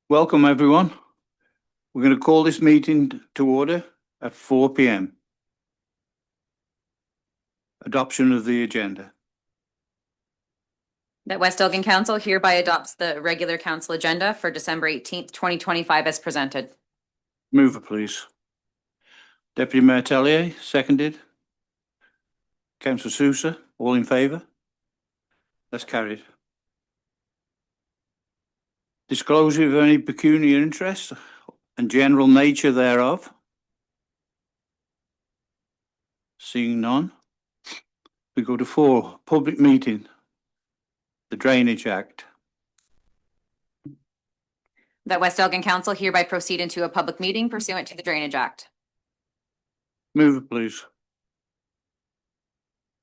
Welcome, everyone. We're going to call this meeting to order at 4 p.m. Adoption of the agenda. That West Elgin Council hereby adopts the regular council agenda for December 18th, 2025 as presented. Mover, please. Deputy Mayor Tellier, seconded. Councillor Sousa, all in favour? That's carried. Disclosure of any pecuniary interest and general nature thereof. Seeing none. We go to 4, public meeting, the Drainage Act. That West Elgin Council hereby proceed into a public meeting pursuant to the Drainage Act. Mover, please.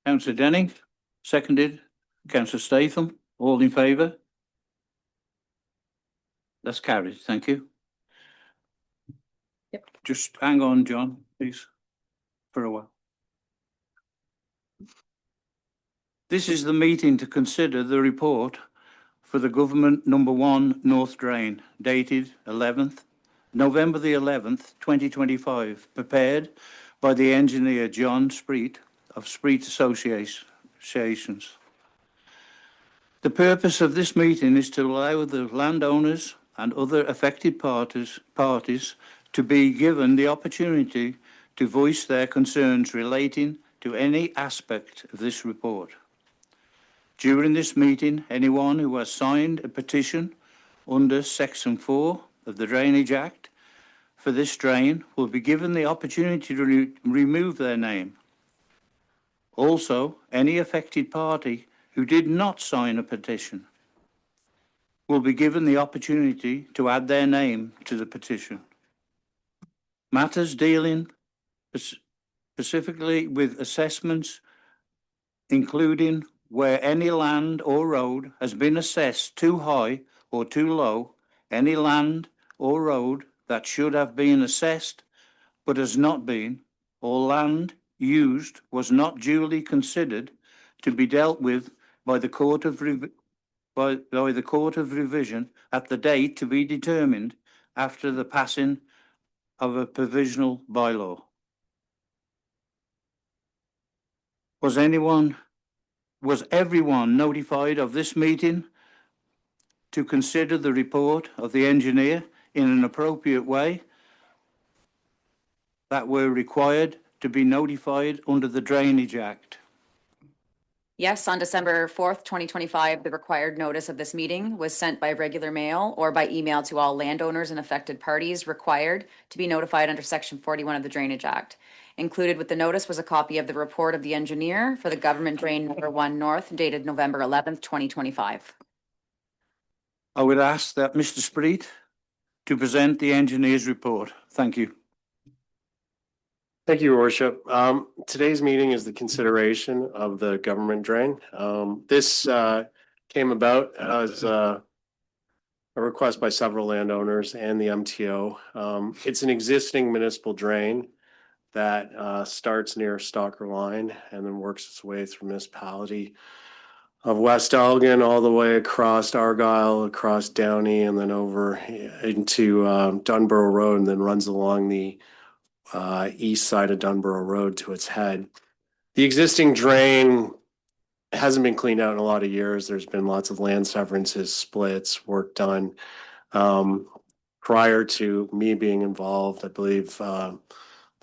Councillor Denning, seconded. Councillor Statham, all in favour? That's carried. Thank you. Yep. Just hang on, John, please, for a while. This is the meeting to consider the report for the Government Number 1 North Drain, dated November the 11th, 2025, prepared by the engineer John Spreet of Spreet Associations. The purpose of this meeting is to allow the landowners and other affected parties to be given the opportunity to voice their concerns relating to any aspect of this report. During this meeting, anyone who has signed a petition under Section 4 of the Drainage Act for this drain will be given the opportunity to remove their name. Also, any affected party who did not sign a petition will be given the opportunity to add their name to the petition. Matters dealing specifically with assessments, including where any land or road has been assessed too high or too low, any land or road that should have been assessed but has not been, or land used was not duly considered to be dealt with by the Court of Revision at the date to be determined after the passing of a provisional bylaw. Was everyone notified of this meeting to consider the report of the engineer in an appropriate way that were required to be notified under the Drainage Act? Yes, on December 4th, 2025, the required notice of this meeting was sent by regular mail or by email to all landowners and affected parties required to be notified under Section 41 of the Drainage Act. Included with the notice was a copy of the report of the engineer for the Government Drain Number 1 North, dated November 11th, 2025. I would ask that Mr. Spreet to present the engineer's report. Thank you. Thank you, Your Worship. Today's meeting is the consideration of the government drain. This came about as a request by several landowners and the MTO. It's an existing municipal drain that starts near Stalker Line and then works its way through municipality of West Elgin all the way across Argyle, across Downey, and then over into Dunborough Road, and then runs along the east side of Dunborough Road to its head. The existing drain hasn't been cleaned out in a lot of years. There's been lots of land severances, splits, work done. Prior to me being involved, I believe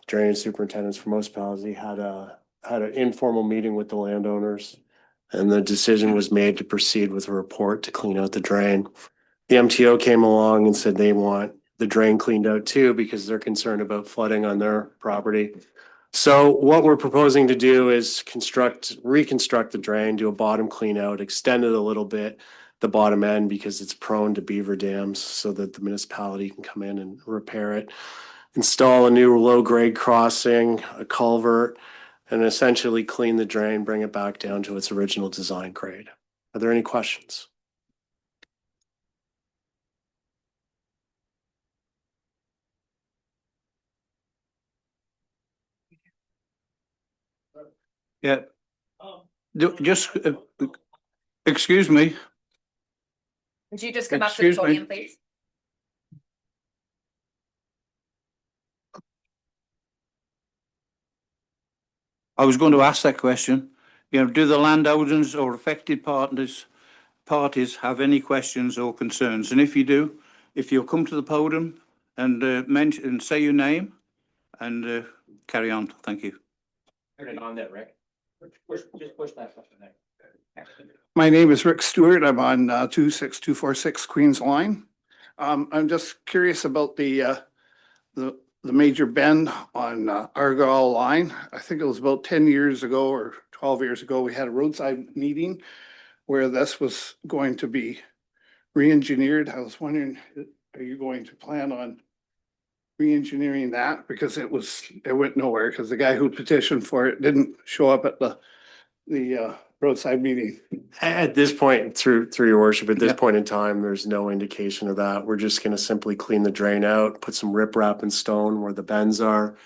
drainage superintendents for most municipalities had an informal meeting with the landowners, and the decision was made to proceed with a report to clean out the drain. The MTO came along and said they want the drain cleaned out too because they're concerned about flooding on their property. So what we're proposing to do is reconstruct the drain, do a bottom clean out, extend it a little bit, the bottom end, because it's prone to beaver dams, so that the municipality can come in and repair it, install a new low grade crossing, a culvert, and essentially clean the drain, bring it back down to its original design grade. Are there any questions? Yeah. Just Excuse me, Would you just come up to the Excuse me. podium, please? I was going to ask that question. Do the landowners or affected parties have any questions or concerns? And if you do, if you'll come to the podium and mention and say your name and carry on. Thank you. Turn it on there, Rick. Just push that button there. My name is Rick Stewart. I'm on 26246 Queens Line. I'm just curious about the major bend on Argyle Line. I think it was about 10 years ago or 12 years ago, we had a roadside meeting where this was going to be re-engineered. I was wondering, are you going to plan on re-engineering that? Because it went nowhere because the guy who petitioned for it didn't show up at the roadside meeting. At this point, through your worship, at this Yeah. point in time, there's no indication of that. We're just gonna simply clean the drain out, put some riprap and stone where the bends are,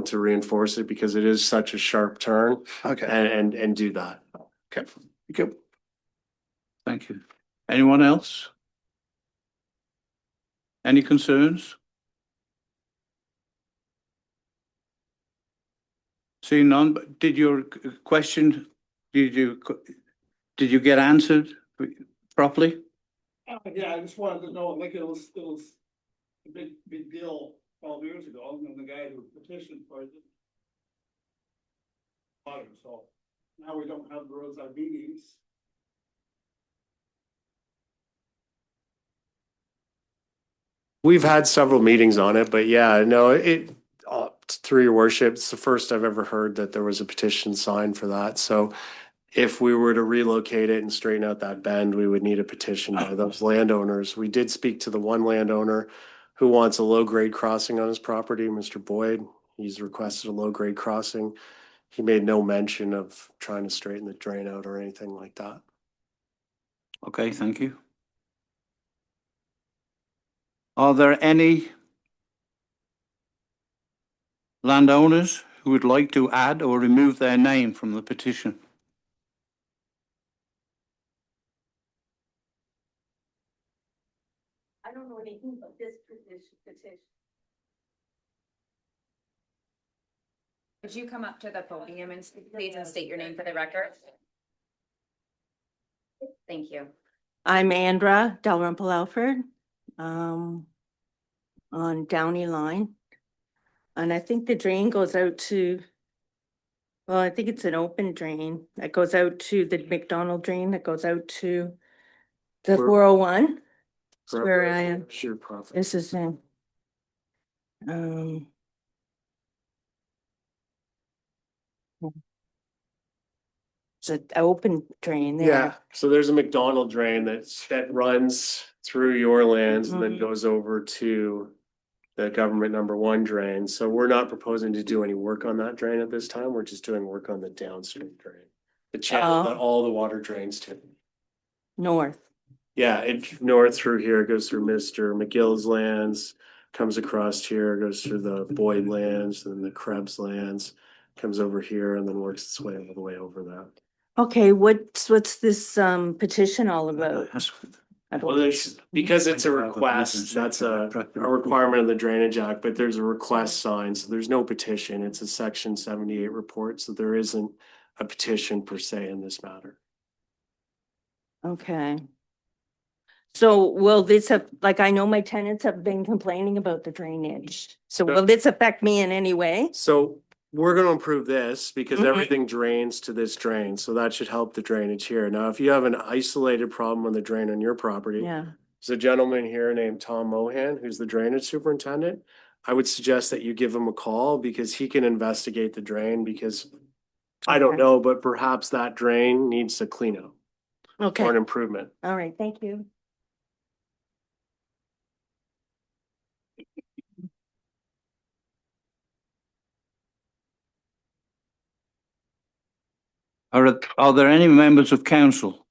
to reinforce it because it is such a sharp turn Okay, and do that. okay. Thank you. Thank you. Anyone else? Any concerns? Seeing none, but did your question, did you get answered properly? Yeah, I just wanted to know, like, it was a big deal 12 years ago, and the guy who petitioned for it. So now we don't have the roadside meetings. We've had several meetings on it, but yeah, no, through your worship, it's the first I've ever heard that there was a petition signed for that. So if we were to relocate it and straighten out that bend, we would need a petition by those landowners. We did speak to the one landowner who wants a low-grade crossing on his property, Mr. Boyd. He's requested a low-grade crossing. He made no mention of trying to straighten the drain out or anything like that. Okay, thank you. Are there any landowners who would like to add or remove their name from the petition? I don't know anything about this petition. Would you come up to the podium and speak, please, and state your name for the record? Thank you. I'm Andra Dalrymple Alford, on Downey Line. And I think the drain goes out to, well, I think it's an open drain that goes out to the McDonald drain that goes out to the Where- 401. That's where I am. Sure, profit. This is in. It's an open drain there. Yeah, so there's a McDonald drain that runs through your lands and then Mhm. goes over to the government number one drain. So we're not proposing to do any work on that drain at this time. We're just doing work on the downstream drain. The channel that all the water drains to. North. Yeah, it north through here, goes through Mr. McGill's lands, comes across here, goes through the Boyd lands, then the Krebs lands, comes over here and then works its way all the way over that. Okay, what's this petition all about? I don't- Well, because it's a request, that's a requirement of the Drainage Act, but there's a request signed, so there's no petition. It's a section 78 report, so there isn't a petition per se in this matter. Okay. So will this have, like, I know my tenants have been complaining about the drainage. So will this affect me in any way? So we're gonna improve this because Mhm. everything drains to this drain, so that should help the drainage here. Now, if you have an isolated problem on the drain on your property, Yeah, there's a gentleman here named Tom Mohan, who's the drainage superintendent. I would suggest that you give him a call because he can investigate the drain because I don't Okay. know, but perhaps that drain needs a cleanup or okay, an improvement. all right, thank you. Are there any members of council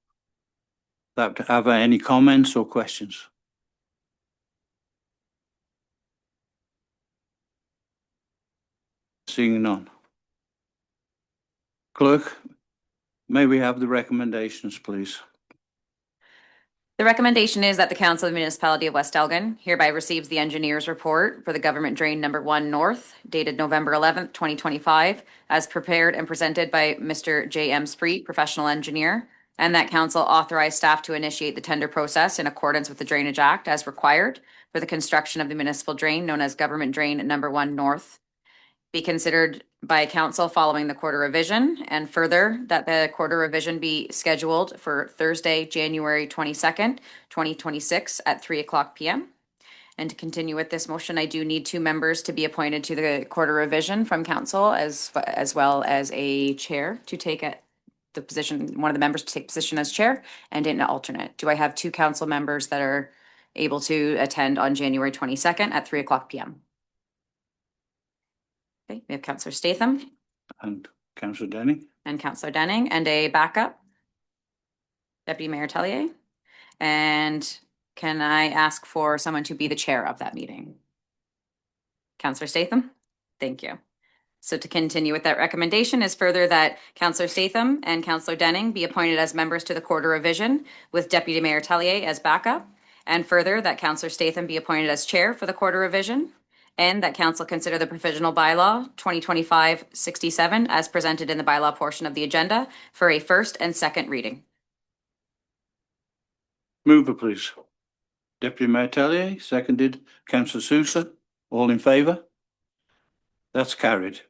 that have any comments or questions? Seeing none. Clerk, may we have the recommendations, please? The recommendation is that the Council of the Municipality of West Elgin hereby receives the engineer's report for the Government Drain Number 1 North dated November 11th, 2025, as prepared and presented by Mr. J.M. Spreet, professional engineer, and that council authorize staff to initiate the tender process in accordance with the Drainage Act as required for the construction of the municipal drain known as Government Drain Number 1 North be considered by council following the quarter revision, and further, that the quarter revision be scheduled for Thursday, January 22nd, 2026 at 3:00 PM. And to continue with this motion, I do need 2 members to be appointed to the quarter revision from council as well as a chair to take the position, one of the members to take position as chair and an alternate. Do I have 2 council members that are able to attend on January 22nd at 3:00 PM? Okay, we have Councillor Statham And Councillor Denny. and Councillor Denning, and a backup, Deputy Mayor Tellier. And can I ask for someone to be the chair of that meeting? Councillor Statham? Thank you. So to continue with that recommendation is further that Councillor Statham and Councillor Denning be appointed as members to the quarter revision with Deputy Mayor Tellier as backup. And further, that Councillor Statham be appointed as chair for the quarter revision. And that council consider the provisional bylaw 2025-67 as presented in the bylaw portion of the agenda for a first and second reading. Mover, please. Deputy Mayor Tellier, seconded. Councillor Sousa. All in favour? That's carried.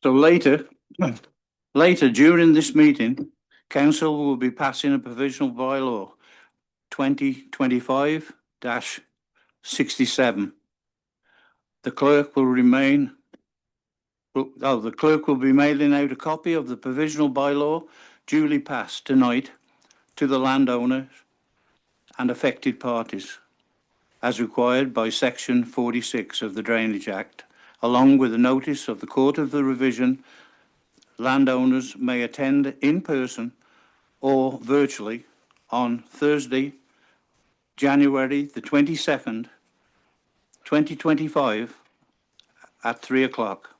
So later during this meeting, council will be passing a provisional bylaw 2025-67. The clerk will be mailing out a copy of the provisional bylaw duly passed tonight to the landowners and affected parties, as required by Section 46 of the Drainage Act, along with a notice of the Court of the Revision. Landowners may attend in person or virtually on Thursday, January the 22nd, 2025 at 3:00.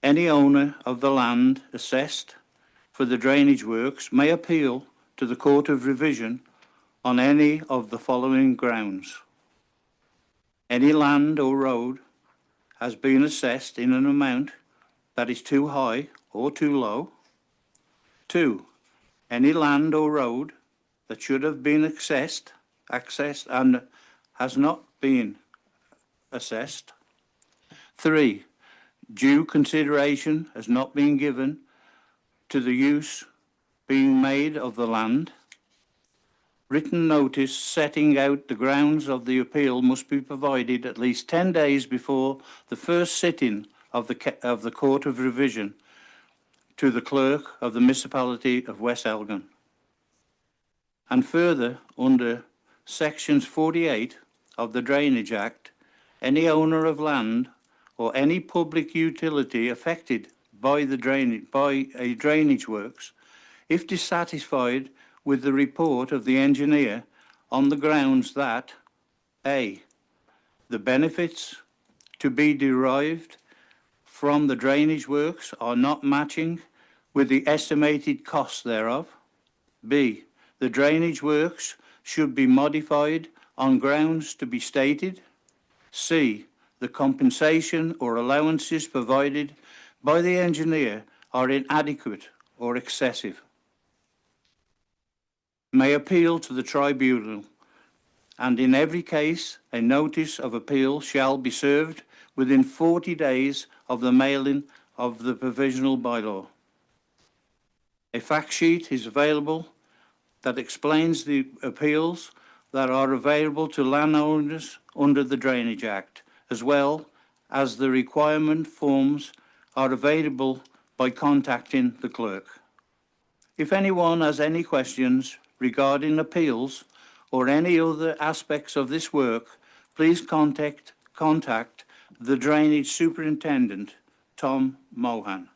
Any owner of the land assessed for the drainage works may appeal to the Court of Revision on any of the following grounds. Any land or road has been assessed in an amount that is too high or too low. 2, any land or road that should have been accessed and has not been assessed. 3, due consideration has not been given to the use being made of the land. Written notice setting out the grounds of the appeal must be provided at least 10 days before the first sitting of the Court of Revision to the clerk of the municipality of West Elgin. And further, under Sections 48 of the Drainage Act, any owner of land or any public utility affected by drainage works, if dissatisfied with the report of the engineer on the grounds that A, the benefits to be derived from the drainage works are not matching with the estimated costs thereof. B, the drainage works should be modified on grounds to be stated. C, the compensation or allowances provided by the engineer are inadequate or excessive, may appeal to the tribunal, and in every case, a notice of appeal shall be served within 40 days of the mailing of the provisional bylaw. A fact sheet is available that explains the appeals that are available to landowners under the Drainage Act, as well as the requirement forms are available by contacting the clerk. If anyone has any questions regarding appeals or any other aspects of this work, please contact the Drainage Superintendent, Tom Mohan.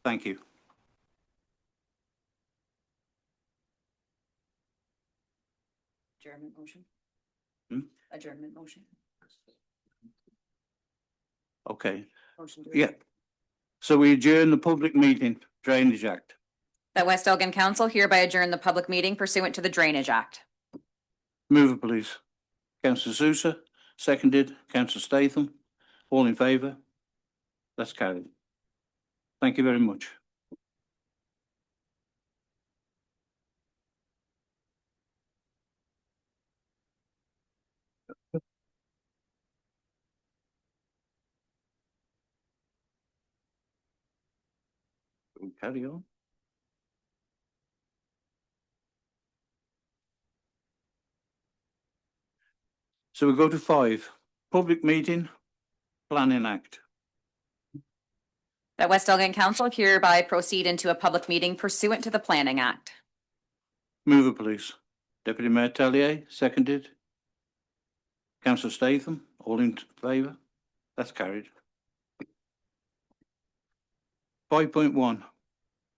Thank you. Adjournment motion? Adjournment motion? Okay, Motion to yeah. So we adjourn the public meeting, Drainage Act. That West Elgin Council hereby adjourn the public meeting pursuant to the Drainage Act. Move it, please. Councillor Sousa, seconded. Councillor Statham. All in favour? That's carried. Thank you very much. We'll carry on. So we go to 5, Public Meeting Planning Act. That West Elgin Council hereby proceed into a public meeting pursuant to the Planning Act. Move it, please. Deputy Mayor Tellier, seconded. Councillor Statham, all in favour? That's carried. 5.1,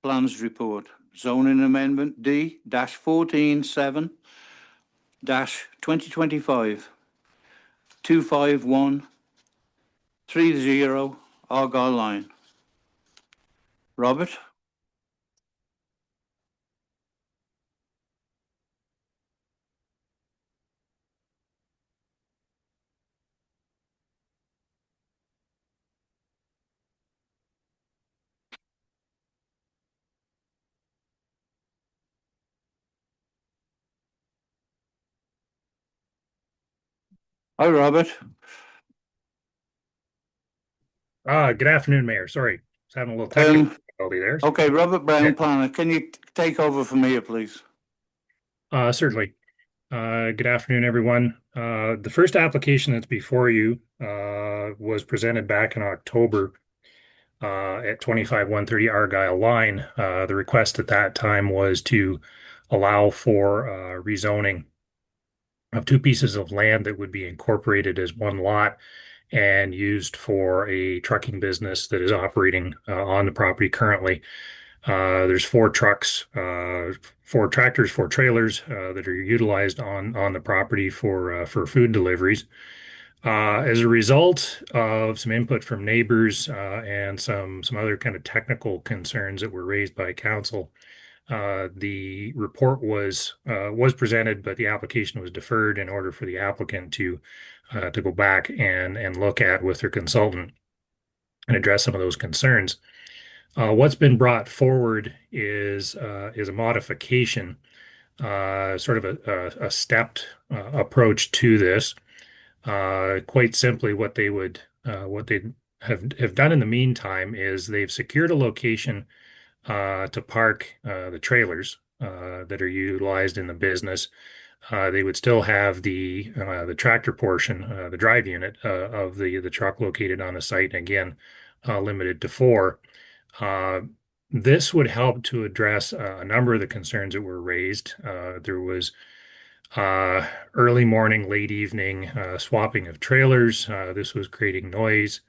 Plans Report, Zoning Amendment D-147-2025, 25130 Argyle Line. Robert? Hi, Robert. Good afternoon, Mayor. Sorry, was having a little technical difficulty there. Okay, Robert Brown, Yeah. planner, can you take over from here, please? Certainly. Good afternoon, everyone. The first application that's before you was presented back in October at 25130 Argyle Line. The request at that time was to allow for rezoning of two pieces of land that would be incorporated as one lot and used for a trucking business that is operating on the property currently. There's 4 trucks, 4 tractors, 4 trailers that are utilized on the property for food deliveries. As a result of some input from neighbors and some other kind of technical concerns that were raised by council, the report was presented, but the application was deferred in order for the applicant to go back and look at with their consultant and address some of those concerns. What's been brought forward is a modification, sort of a stepped approach to this. Quite simply, what they have done in the meantime is they've secured a location to park the trailers that are utilized in the business. They would still have the tractor portion, the drive unit of the truck located on the site, and again, limited to 4. This would help to address a number of the concerns that were raised. There was early morning, late evening swapping of trailers. This was creating noise.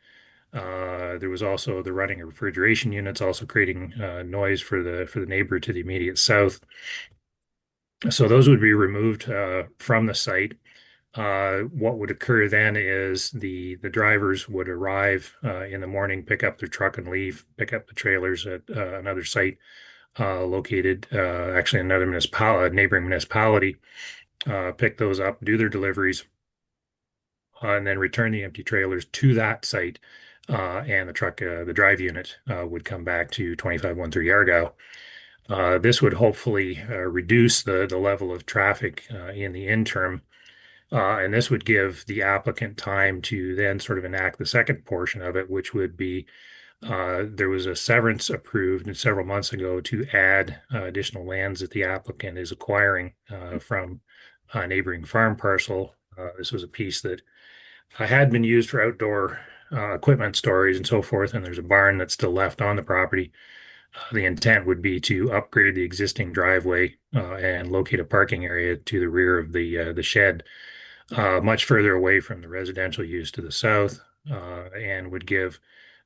There was also the running of refrigeration units, also creating noise for the neighbor to the immediate south. So those would be removed from the site. What would occur then is the drivers would arrive in the morning, pick up their truck and leave, pick up the trailers at another site located actually in another neighboring municipality, pick those up, do their deliveries, and then return the empty trailers to that site. And the drive unit would come back to 25130 Argyle. This would hopefully reduce the level of traffic in the interim. And this would give the applicant time to then sort of enact the second portion of it, which would be there was a severance approved several months ago to add additional lands that the applicant is acquiring from a neighboring farm parcel. This was a piece that had been used for outdoor equipment storage and so forth, and there's a barn that's still left on the property. The intent would be to upgrade the existing driveway and locate a parking area to the rear of the shed, much further away from the residential use to the south, and would give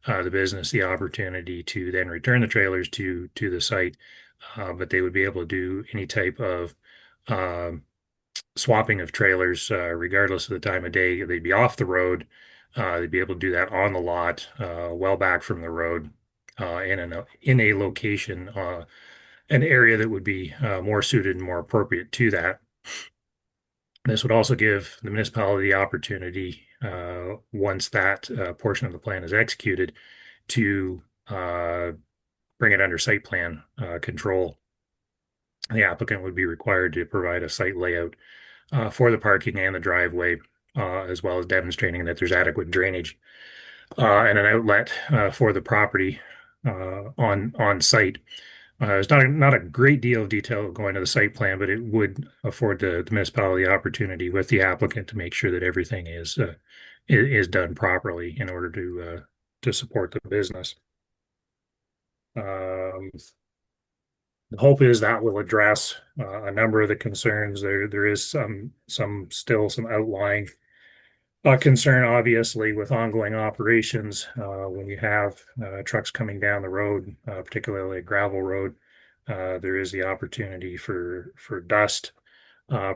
the business the opportunity to then return the trailers to the site, but they would be able to do any type of swapping of trailers regardless of the time of day. They'd be off the road. They'd be able to do that on the lot, well back from the road, in a location an area that would be more suited and more appropriate to that. This would also give the municipality the opportunity, once that portion of the plan is executed, to bring it under site plan control. The applicant would be required to provide a site layout for the parking and the driveway, as well as demonstrating that there's adequate drainage and an outlet for the property on site. There's not a great deal of detail going to the site plan, but it would afford the municipality the opportunity with the applicant to make sure that everything is done properly in order to support the business. The hope is that will address a number of the concerns. There is still some outlying concern, obviously, with ongoing operations. When you have trucks coming down the road, particularly a gravel road, there is the opportunity for dust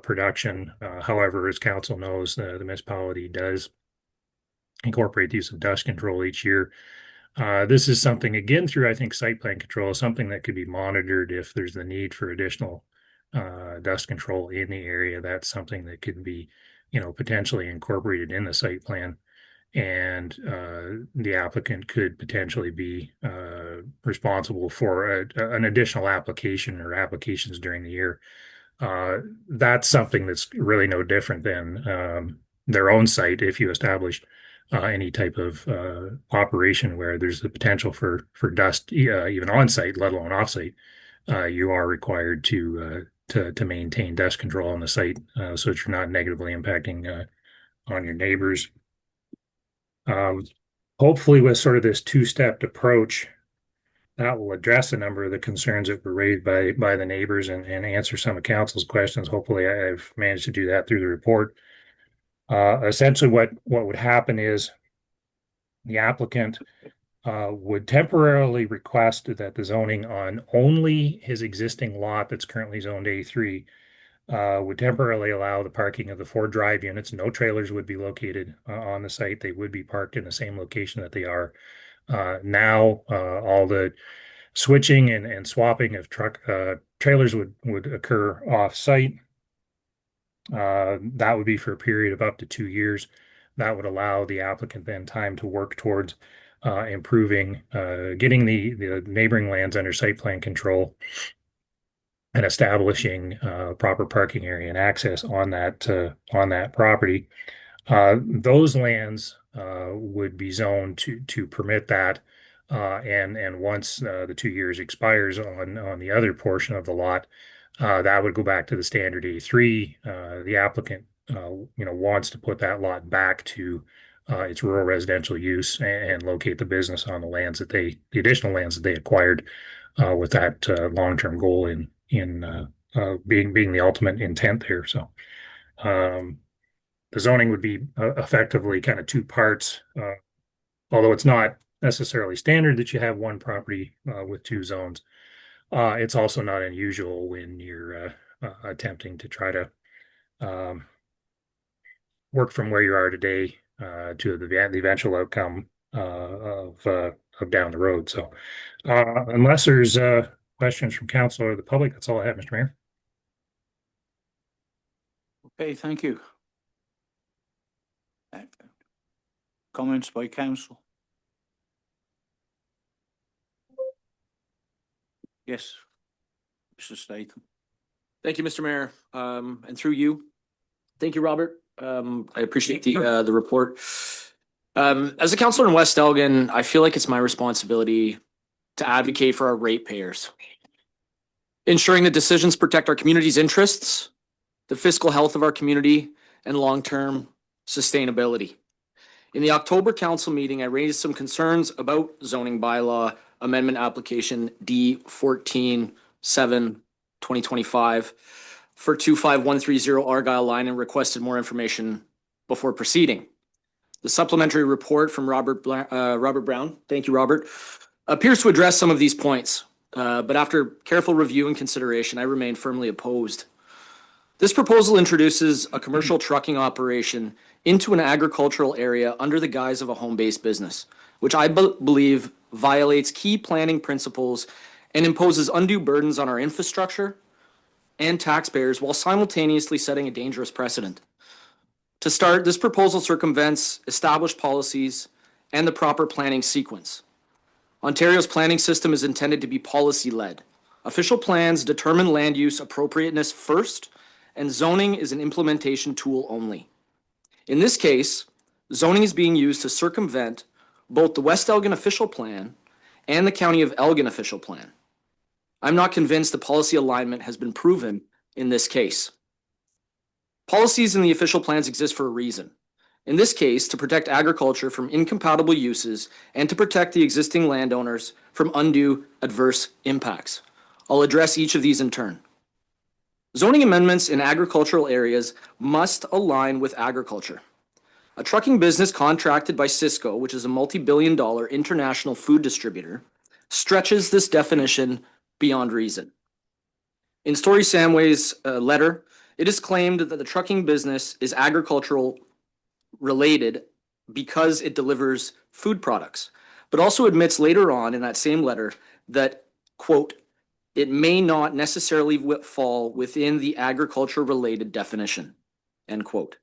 production. However, as council knows, the municipality does incorporate the use of dust control each year. This is something, again, through, I think, site plan control, something that could be monitored if there's the need for additional dust control in the area. That's something that could be, potentially incorporated in the site plan. And the applicant could potentially be responsible for an additional application or applications during the year. That's something that's really no different than their own site. If you establish any type of operation where there's the potential for dust, even on site, let alone off site, you are required to maintain dust control on the site, so that you're not negatively impacting on your neighbors. Hopefully, with sort of this two-step approach, that will address a number of the concerns that were raised by the neighbors and answer some of council's questions. Hopefully, I've managed to do that through the report. Essentially, what would happen is the applicant would temporarily request that the zoning on only his existing lot that's currently zoned A3 would temporarily allow the parking of the 4 drive units. No trailers would be located on the site. They would be parked in the same location that they are now. All the switching and swapping of trailers would occur off site. That would be for a period of up to 2 years. That would allow the applicant then time to work towards improving, getting the neighboring lands under site plan control and establishing proper parking area and access on that property. Those lands would be zoned to permit that. And once the 2 years expires on the other portion of the lot, that would go back to the standard A3. The applicant, wants to put that lot back to its rural residential use and locate the business on the additional lands that they acquired with that long-term goal in being the ultimate intent there. So the zoning would be effectively kind of 2 parts, although it's not necessarily standard that you have one property with 2 zones. It's also not unusual when you're attempting to try to work from where you are today to the eventual outcome of down the road. So unless there's questions from council or the public, that's all I have, Mr. Mayor. Okay, thank you. Comments by council? Yes, Mr. Statham. Thank you, Mr. Mayor. And through you, thank you, Robert. I appreciate the report. As a councillor in West Elgin, I feel like it's my responsibility to advocate for our ratepayers, ensuring that decisions protect our community's interests, the fiscal health of our community, and long-term sustainability. In the October council meeting, I raised some concerns about zoning bylaw amendment application D14-7/2025 for 25130 Argyle Line and requested more information before proceeding. The supplementary report from Robert Brown, thank you, Robert, appears to address some of these points, but after careful review and consideration, I remain firmly opposed. This proposal introduces a commercial trucking operation into an agricultural area under the guise of a home-based business, which I believe violates key planning principles and imposes undue burdens on our infrastructure and taxpayers while simultaneously setting a dangerous precedent. To start, this proposal circumvents established policies and the proper planning sequence. Ontario's planning system is intended to be policy-led. Official plans determine land use appropriateness first, and zoning is an implementation tool only. In this case, zoning is being used to circumvent both the West Elgin official plan and the County of Elgin official plan. I'm not convinced the policy alignment has been proven in this case. Policies in the official plans exist for a reason. In this case, to protect agriculture from incompatible uses and to protect the existing landowners from undue adverse impacts. I'll address each of these in turn. Zoning amendments in agricultural areas must align with agriculture. A trucking business contracted by Cisco, which is a multi-billion-dollar international food distributor, stretches this definition beyond reason. In Story Samway's letter, it is claimed that the trucking business is agricultural related because it delivers food products, but also admits later on in that same letter that, quote, it may not necessarily fall within the agriculture-related definition, end quote.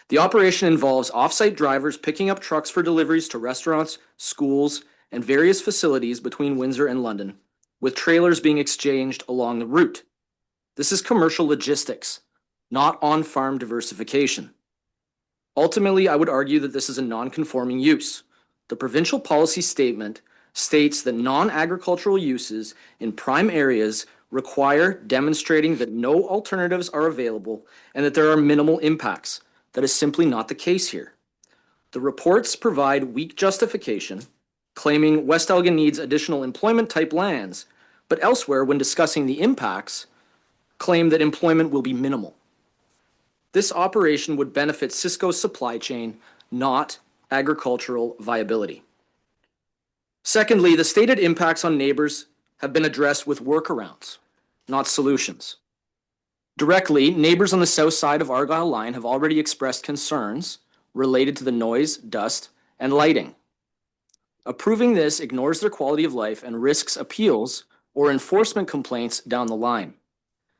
The operation involves off-site drivers picking up trucks for deliveries to restaurants, schools, and various facilities between Windsor and London, with trailers being exchanged along the route. This is commercial logistics, not on-farm diversification. Ultimately, I would argue that this is a non-conforming use. The provincial policy statement states that non-agricultural uses in prime areas require demonstrating that no alternatives are available and that there are minimal impacts. That is simply not the case here. The reports provide weak justification, claiming West Elgin needs additional employment type lands, but elsewhere, when discussing the impacts, claim that employment will be minimal. This operation would benefit Cisco's supply chain, not agricultural viability. Secondly, the stated impacts on neighbors have been addressed with workarounds, not solutions. Directly, neighbors on the south side of Argyle Line have already expressed concerns related to the noise, dust, and lighting. Approving this ignores their quality of life and risks appeals or enforcement complaints down the line.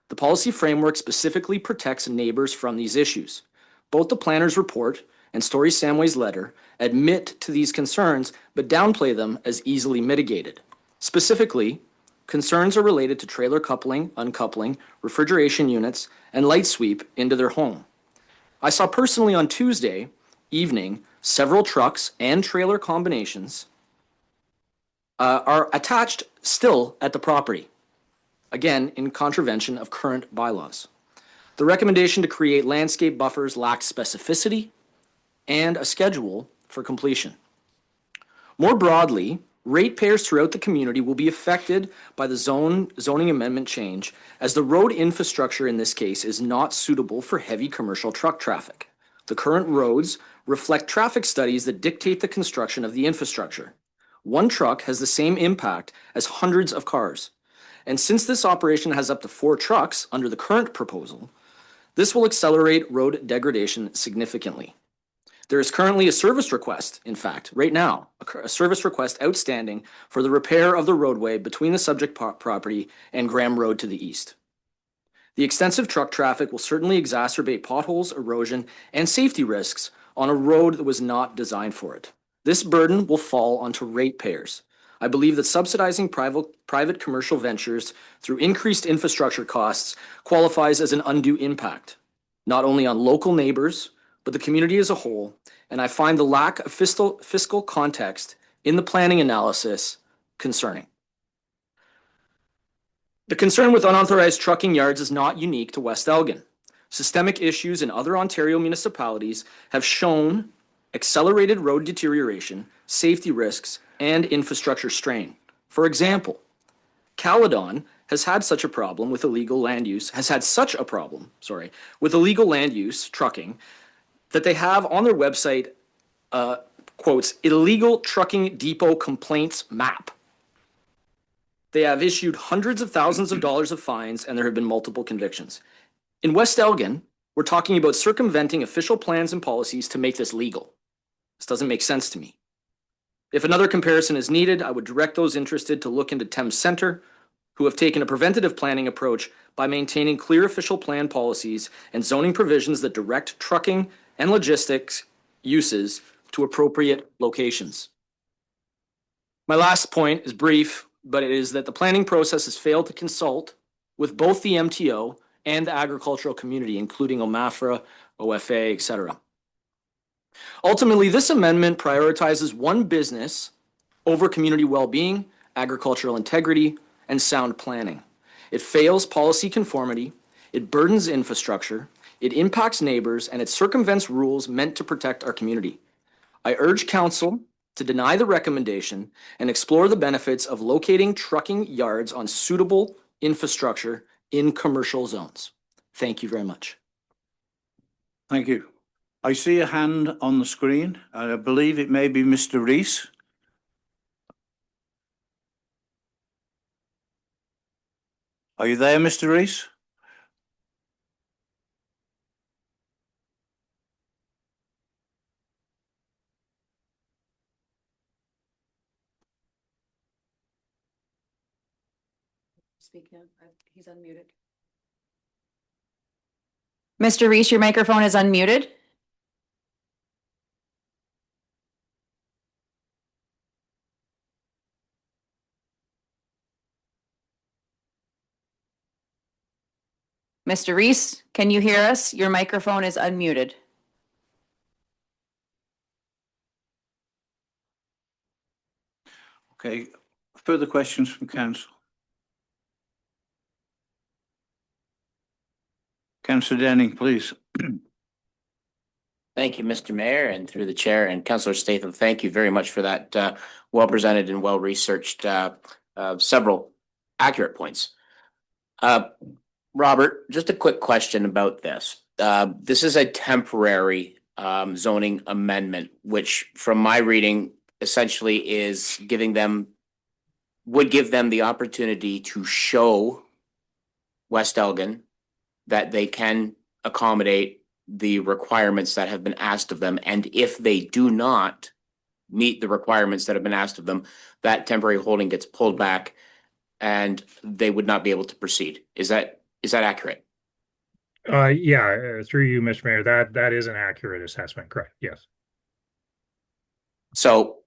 The policy framework specifically protects neighbors from these issues. Both the planner's report and Story Samway's letter admit to these concerns, but downplay them as easily mitigated. Specifically, concerns are related to trailer coupling, uncoupling, refrigeration units, and light sweep into their home. I saw personally on Tuesday evening several trucks and trailer combinations are attached still at the property, again in contravention of current bylaws. The recommendation to create landscape buffers lacks specificity and a schedule for completion. More broadly, ratepayers throughout the community will be affected by the zoning amendment change, as the road infrastructure in this case is not suitable for heavy commercial truck traffic. The current roads reflect traffic studies that dictate the construction of the infrastructure. One truck has the same impact as hundreds of cars. And since this operation has up to 4 trucks under the current proposal, this will accelerate road degradation significantly. There is currently a service request, in fact, right now, a service request outstanding for the repair of the roadway between the subject property and Graham Road to the east. The extensive truck traffic will certainly exacerbate potholes, erosion, and safety risks on a road that was not designed for it. This burden will fall onto ratepayers. I believe that subsidizing private commercial ventures through increased infrastructure costs qualifies as an undue impact, not only on local neighbors, but the community as a whole, and I find the lack of fiscal context in the planning analysis concerning. The concern with unauthorized trucking yards is not unique to West Elgin. Systemic issues in other Ontario municipalities have shown accelerated road deterioration, safety risks, and infrastructure strain. For example, Caledon has had such a problem with illegal land use, with illegal land use trucking, that they have on their website, quotes, illegal trucking depot complaints map. They have issued hundreds of thousands of dollars of fines, and there have been multiple convictions. In West Elgin, we're talking about circumventing official plans and policies to make this legal. This doesn't make sense to me. If another comparison is needed, I would direct those interested to look into Thames Center, who have taken a preventative planning approach by maintaining clear official plan policies and zoning provisions that direct trucking and logistics uses to appropriate locations. My last point is brief, but it is that the planning process has failed to consult with both the MTO and the agricultural community, including OMAFRA, OFA, etc. Ultimately, this amendment prioritizes one business over community well-being, agricultural integrity, and sound planning. It fails policy conformity, it burdens infrastructure, it impacts neighbors, and it circumvents rules meant to protect our community. I urge council to deny the recommendation and explore the benefits of locating trucking yards on suitable infrastructure in commercial zones. Thank you very much. Thank you. I see a hand on the screen. I believe it may be Mr. Rees. Are you there, Mr. Rees? Speak now. He's unmuted. Mr. Rees, your microphone is unmuted. Mr. Rees, can you hear us? Your microphone is unmuted. Okay, further questions from council? Councillor Denning, please. Thank you, Mr. Mayor, and through the chair, and Councillor Statham, thank you very much for that well-presented and well-researched several accurate points. Robert, just a quick question about this. This is a temporary zoning amendment, which from my reading essentially is would give them the opportunity to show West Elgin that they can accommodate the requirements that have been asked of them. And if they do not meet the requirements that have been asked of them, that temporary holding gets pulled back and they would not be able to proceed. Is that accurate? Yeah, through you, Mr. Mayor, that is an accurate assessment, correct? Yes. So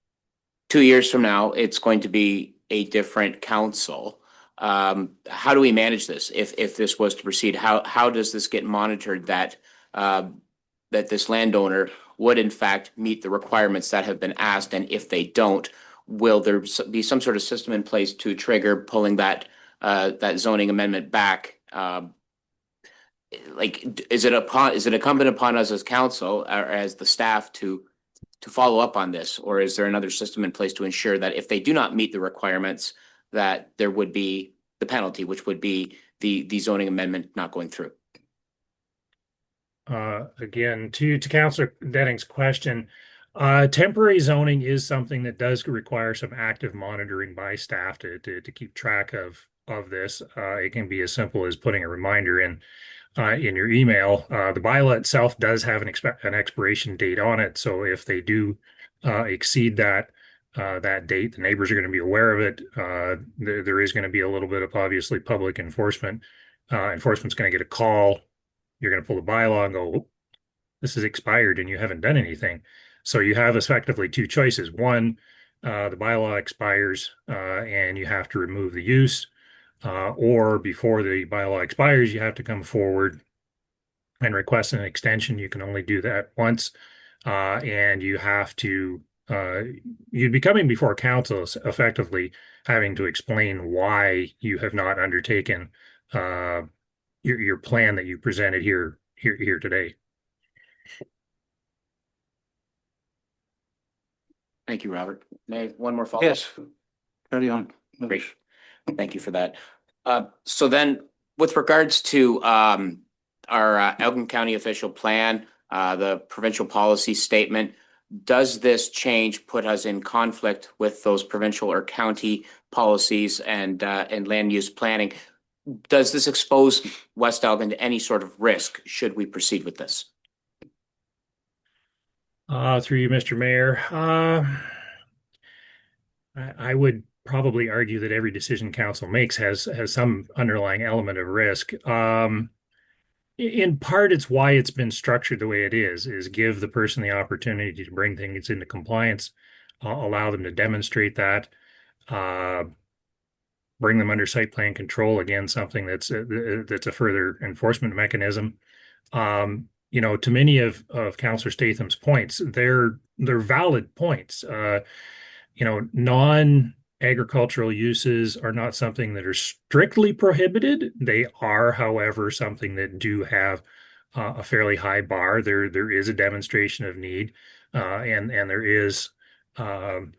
2 years from now, it's going to be a different council. How do we manage this? If this was to proceed, how does this get monitored that this landowner would in fact meet the requirements that have been asked? And if they don't, will there be some sort of system in place to trigger pulling that zoning amendment back? Is it incumbent upon us as council or as the staff to follow up on this? Or is there another system in place to ensure that if they do not meet the requirements, that there would be the penalty, which would be the zoning amendment not going through? Again, to Councillor Denning's question, temporary zoning is something that does require some active monitoring by staff to keep track of this. It can be as simple as putting a reminder in your email. The bylaw itself does have an expiration date on it, so if they do exceed that date, the neighbors are going to be aware of it. There is going to be a little bit of obviously public enforcement. Enforcement's going to get a call. You're going to pull the bylaw and go, this is expired and you haven't done anything. So you have effectively two choices. One, the bylaw expires and you have to remove the use, or before the bylaw expires, you have to come forward and request an extension. You can only do that once, and you have to you'd be coming before council effectively having to explain why you have not undertaken your plan that you presented here today. Thank you, Robert. May I have one more follow-up? Yes, carry on. Great. Thank you for that. So then with regards to our Elgin County official plan, the provincial policy statement, does this change put us in conflict with those provincial or county policies and land use planning? Does this expose West Elgin to any sort of risk should we proceed with this? Through you, Mr. Mayor. I would probably argue that every decision council makes has some underlying element of risk. In part, it's why it's been structured the way it is give the person the opportunity to bring things into compliance, allow them to demonstrate that, bring them under site plan control, again, something that's a further enforcement mechanism. To many of Councillor Statham's points, they're valid points. Non-agricultural uses are not something that are strictly prohibited. They are, however, something that do have a fairly high bar. There is a demonstration of need, and there is, the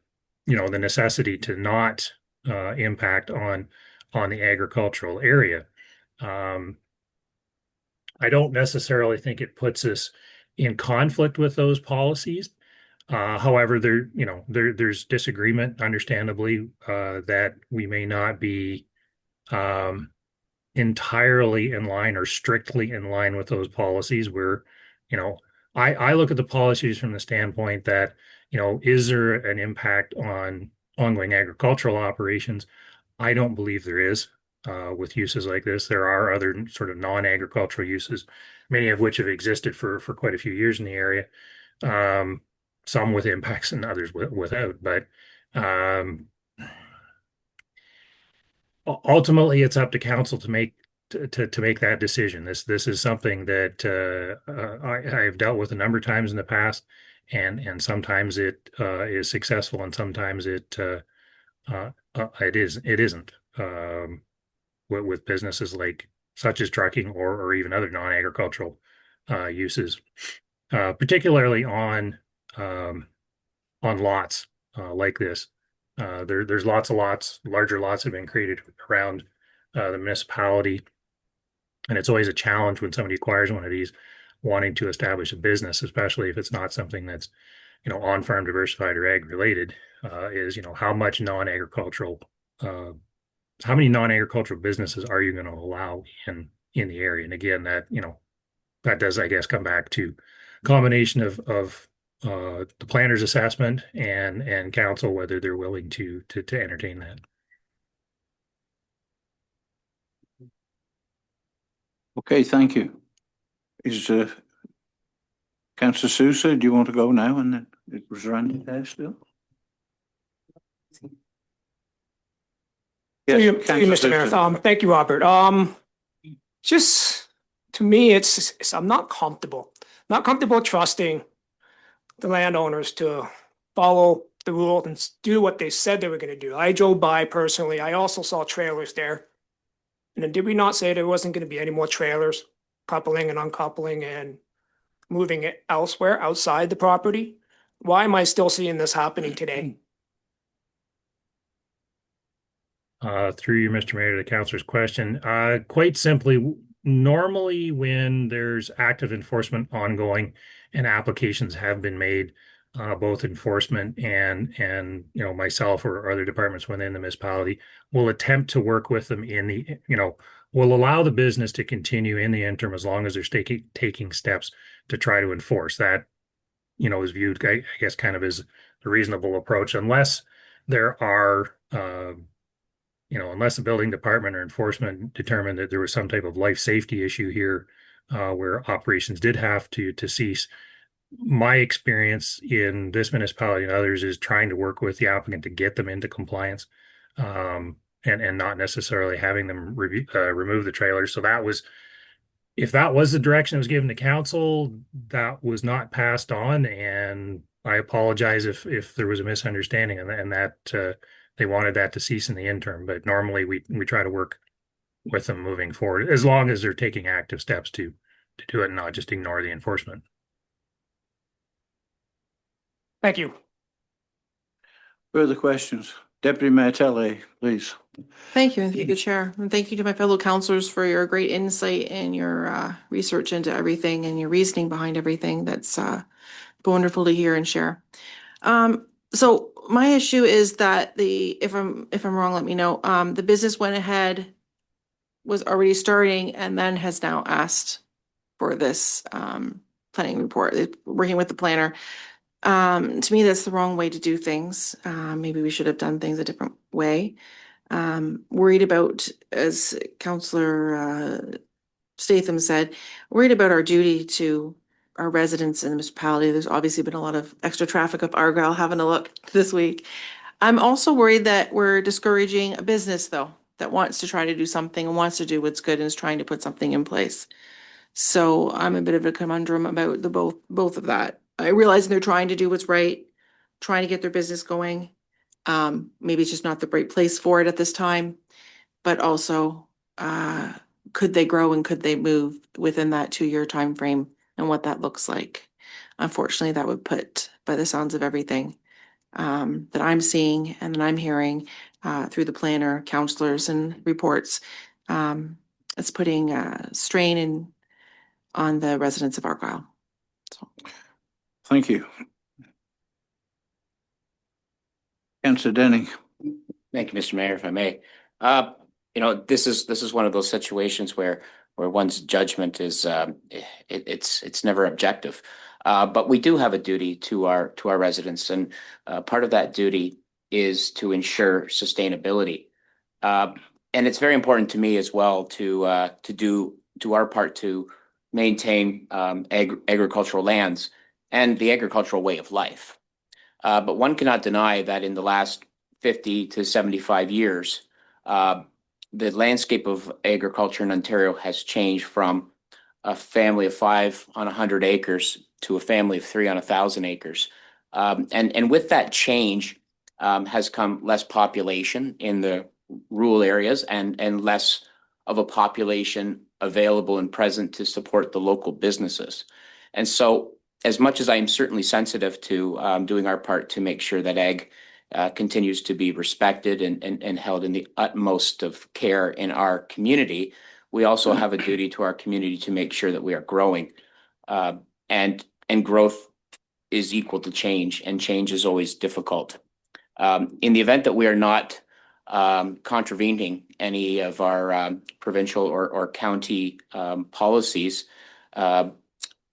necessity to not impact on the agricultural area. I don't necessarily think it puts us in conflict with those policies. However, there's disagreement, understandably, that we may not be entirely in line or strictly in line with those policies. I look at the policies from the standpoint that, is there an impact on ongoing agricultural operations? I don't believe there is. With uses like this, there are other sort of non-agricultural uses, many of which have existed for quite a few years in the area. Some with impacts and others without. But ultimately, it's up to council to make that decision. This is something that I've dealt with a number of times in the past, and sometimes it is successful, and sometimes it isn't. With businesses such as trucking or even other non-agricultural uses, particularly on lots like this. There's lots of lots, larger lots have been created around the municipality, and it's always a challenge when somebody acquires one of these, wanting to establish a business, especially if it's not something that's on-farm diversified or ag related. Is how many non-agricultural businesses are you going to allow in the area? And again, that does, I guess, come back to combination of the planner's assessment and council, whether they're willing to entertain that. Okay, thank you. Is Councillor Sousa, do you want to go now? And then it was Randy there still? Through you, Councillor Mr. Mayor. Sousa. Thank you, Robert. Just to me, it's I'm not comfortable trusting the landowners to follow the rules and do what they said they were going to do. I drove by personally. I also saw trailers there. And then did we not say there wasn't going to be any more trailers coupling and uncoupling and moving it elsewhere outside the property? Why am I still seeing this happening today? Through you, Mr. Mayor, to the councillor's question, quite simply, normally when there's active enforcement ongoing and applications have been made, both enforcement and myself or other departments within the municipality will attempt to work with them will allow the business to continue in the interim as long as they're taking steps to try to enforce that. Is viewed, I guess, kind of as a reasonable approach, unless there are unless the building department or enforcement determined that there was some type of life safety issue here, where operations did have to cease. My experience in this municipality and others is trying to work with the applicant to get them into compliance, and not necessarily having them remove the trailers. So if that was the direction that was given to council, that was not passed on, and I apologize if there was a misunderstanding and that they wanted that to cease in the interim. But normally we try to work with them moving forward, as long as they're taking active steps to do it and not just ignore the enforcement. Thank you. Further questions? Deputy Mayor Telle, please. Thank you, through the chair. And thank you to my fellow councillors for your great insight and your research into everything and your reasoning behind everything. That's wonderful to hear and share. So my issue is that if I'm wrong, let me know. The business went ahead, was already starting, and then has now asked for this planning report, working with the planner. To me, that's the wrong way to do things. Maybe we should have done things a different way. Worried about, as Counselor Statham said, worried about our duty to our residents in the municipality. There's obviously been a lot of extra traffic up Argyle having a look this week. I'm also worried that we're discouraging a business though, that wants to try to do something and wants to do what's good and is trying to put something in place. So I'm a bit of a conundrum about the both of that. I realize they're trying to do what's right, trying to get their business going. Maybe it's just not the right place for it at this time, but also, could they grow and could they move within that 2-year time frame and what that looks like? Unfortunately, that would put, by the sounds of everything, that I'm seeing and that I'm hearing, through the planner, counselors and reports, it's putting, strain on the residents of Argyle. So. Thank you. Councillor Denning. Thank you, Mr. Mayor, if I may. This is one of those situations where one's judgment is it's never objective. But we do have a duty to our residents, and part of that duty is to ensure sustainability. And it's very important to me as well to do our part to maintain agricultural lands and the agricultural way of life. But one cannot deny that in the last 50 to 75 years, the landscape of agriculture in Ontario has changed from a family of 5 on 100 acres to a family of 3 on 1,000 acres. And with that change has come less population in the rural areas and less of a population available and present to support the local businesses. And so, as much as I am certainly sensitive to doing our part to make sure that ag continues to be respected and held in the utmost of care in our community, we also have a duty to our community to make sure that we are growing. And growth is equal to change, and change is always difficult. In the event that we are not contravening any of our provincial or county policies,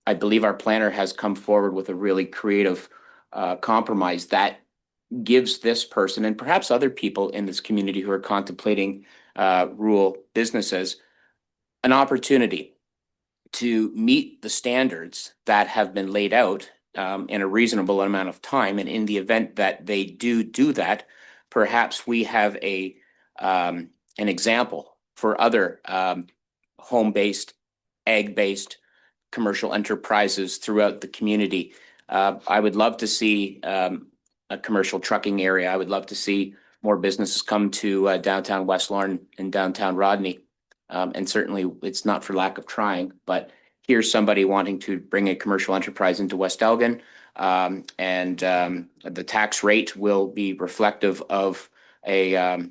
I believe our planner has come forward with a really creative compromise that gives this person and perhaps other people in this community who are contemplating rural businesses an opportunity to meet the standards that have been laid out in a reasonable amount of time. And in the event that they do that, perhaps we have an example for other home-based, ag-based commercial enterprises throughout the community. I would love to see a commercial trucking area. I would love to see more businesses come to downtown West Lorne and downtown Rodney. And certainly it's not for lack of trying, but here's somebody wanting to bring a commercial enterprise into West Elgin. And the tax rate will be reflective of a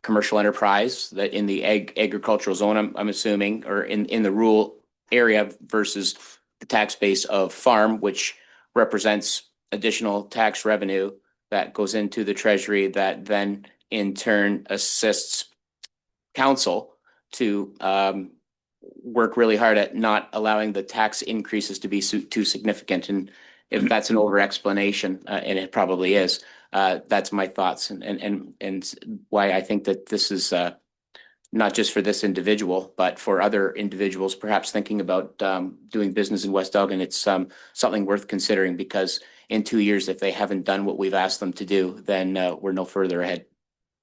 commercial enterprise that in the agricultural zone, I'm assuming, or in the rural area versus the tax base of farm, which represents additional tax revenue that goes into the treasury that then in turn assists council to work really hard at not allowing the tax increases to be too significant. And if that's an over explanation, and it probably is, that's my thoughts and why I think that this is not just for this individual, but for other individuals perhaps thinking about doing business in West Elgin. It's something worth considering, because in 2 years, if they haven't done what we've asked them to do, then we're no further ahead.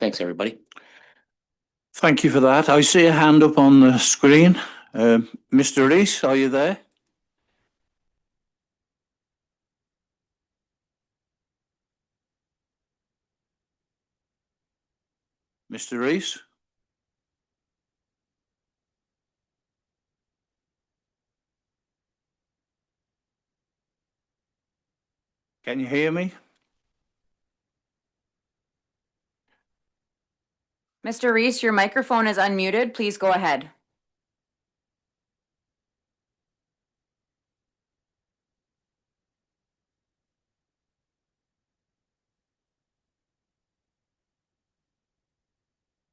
Thanks, everybody. Thank you for that. I see a hand up on the screen. Mr. Rees, are you there? Mr. Rees? Can you hear me? Mr. Rees, your microphone is unmuted. Please go ahead.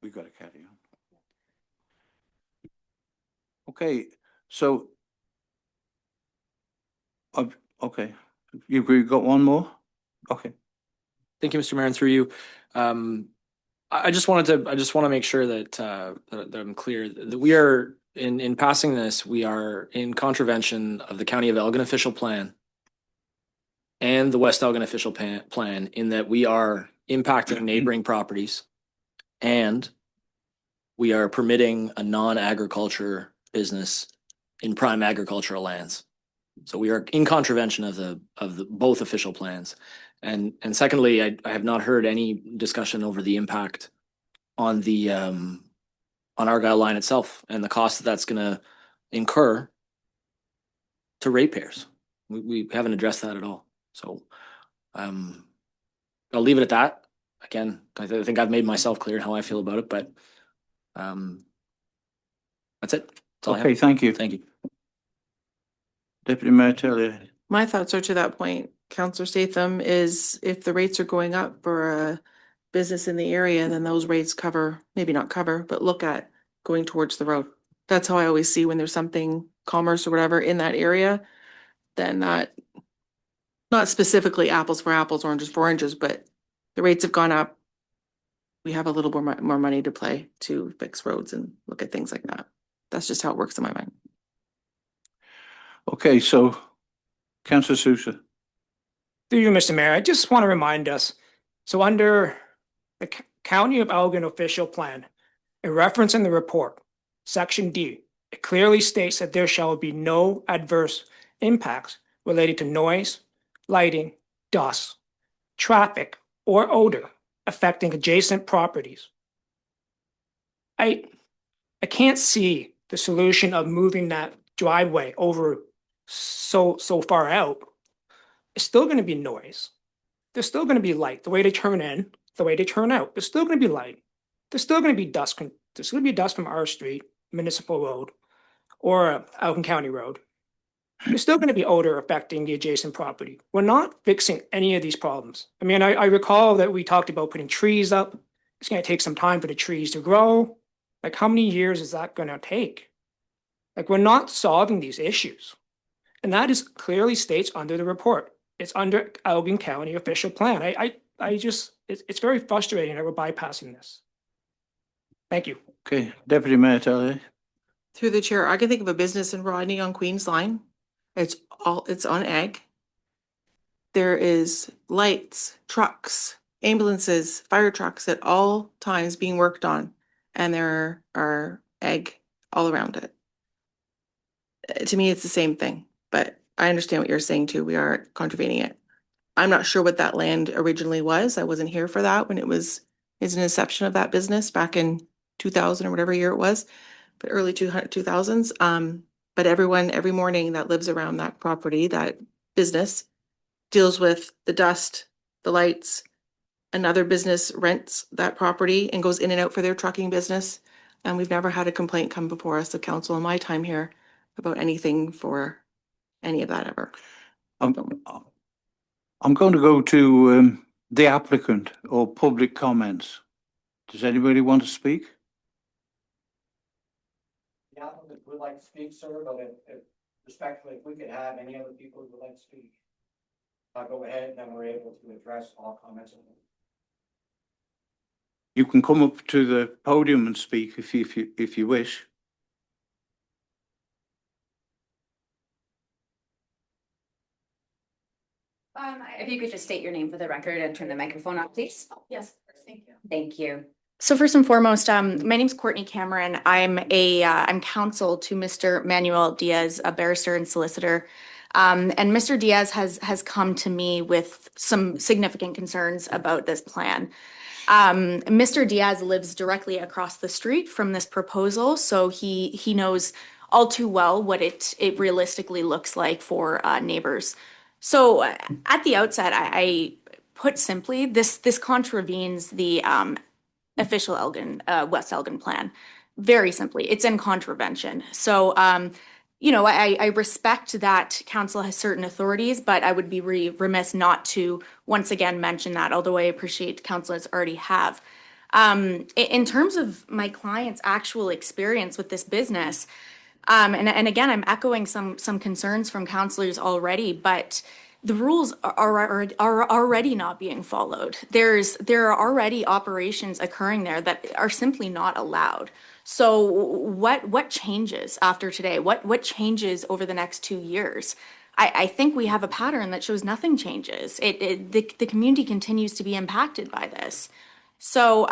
We've got to carry on. Okay, so okay. You've got one more? Okay. Thank you, Mr. Mayor, and through you. I just want to make sure that I'm clear that we are in passing this, we are in contravention of the County of Elgin official plan and the West Elgin official plan in that we are impacting neighboring properties and we are permitting a non-agriculture business in prime agricultural lands. So we are in contravention of the both official plans. And secondly, I have not heard any discussion over the impact on the on Argyle line itself and the cost that that's gonna incur to ratepayers. We haven't addressed that at all. So I'll leave it at that. Again, I think I've made myself clear how I feel about it, but that's it. That's all I have. Okay, thank you. Thank you. Deputy Mayor Taylor. My thoughts are to that point, Councillor Statham, is if the rates are going up for a business in the area, then those rates cover, maybe not cover, but look at going towards the road. That's how I always see when there's something commerce or whatever in that area, then that, not specifically apples for apples, oranges for oranges, but the rates have gone up. We have a little more money to play to fix roads and look at things like that. That's just how it works in my mind. Okay, so Councillor Sousa. Through you, Mr. Mayor, I just want to remind us, so under the County of Elgin official plan, a reference in the report, section D, it clearly states that there shall be no adverse impacts related to noise, lighting, dust, traffic, or odor affecting adjacent properties. I can't see the solution of moving that driveway over so far out. It's still going to be noise. There's still going to be light. The way they turn in, the way they turn out. There's still going to be light. There's still going to be dust. There's going to be dust from our street, Municipal Road, or Elgin County Road. There's still going to be odor affecting the adjacent property. We're not fixing any of these problems. I mean, I recall that we talked about putting trees up. It's going to take some time for the trees to grow. Like, how many years is that going to take? Like, we're not solving these issues. And that is clearly states under the report. It's under Elgin County official plan. I just, it's very frustrating that we're bypassing this. Thank you. Okay, Deputy Mayor Taylor. Through the chair, I can think of a business in Rodney on Queen's Line. It's on ag. There is lights, trucks, ambulances, fire trucks at all times being worked on, and there are ag all around it. To me, it's the same thing, but I understand what you're saying too. We are contravening it. I'm not sure what that land originally was. I wasn't here for that when it was an inception of that business back in 2000 or whatever year it was, but early 2000s. But everyone, every morning that lives around that property, that business, deals with the dust, the lights. Another business rents that property and goes in and out for their trucking business. And we've never had a complaint come before us, the council, in my time here, about anything for any of that ever. I'm going to go to the applicant or public comments. Does anybody want to speak? The applicant would like to speak, sir, but if respectfully, if we could have any other people who would like to speak, go ahead, and then we're able to address all comments. You can come up to the podium and speak if you wish. If you could just state your name for the record and turn the microphone on, please. Yes, thank you. Thank you. So first and foremost, my name's Courtney Cameron. I'm counsel to Mr. Manuel Diaz, a barrister and solicitor. And Mr. Diaz has come to me with some significant concerns about this plan. Mr. Diaz lives directly across the street from this proposal, so he knows all too well what it realistically looks like for neighbors. So at the outset, I put simply, this contravenes the official Elgin, West Elgin plan. Very simply, it's in contravention. So, I respect that council has certain authorities, but I would be remiss not to once again mention that, although I appreciate council has already have. In terms of my client's actual experience with this business, and again, I'm echoing some concerns from councilors already, but the rules are already not being followed. There are already operations occurring there that are simply not allowed. So what changes after today? What changes over the next 2 years? I think we have a pattern that shows nothing changes. The community continues to be impacted by this. So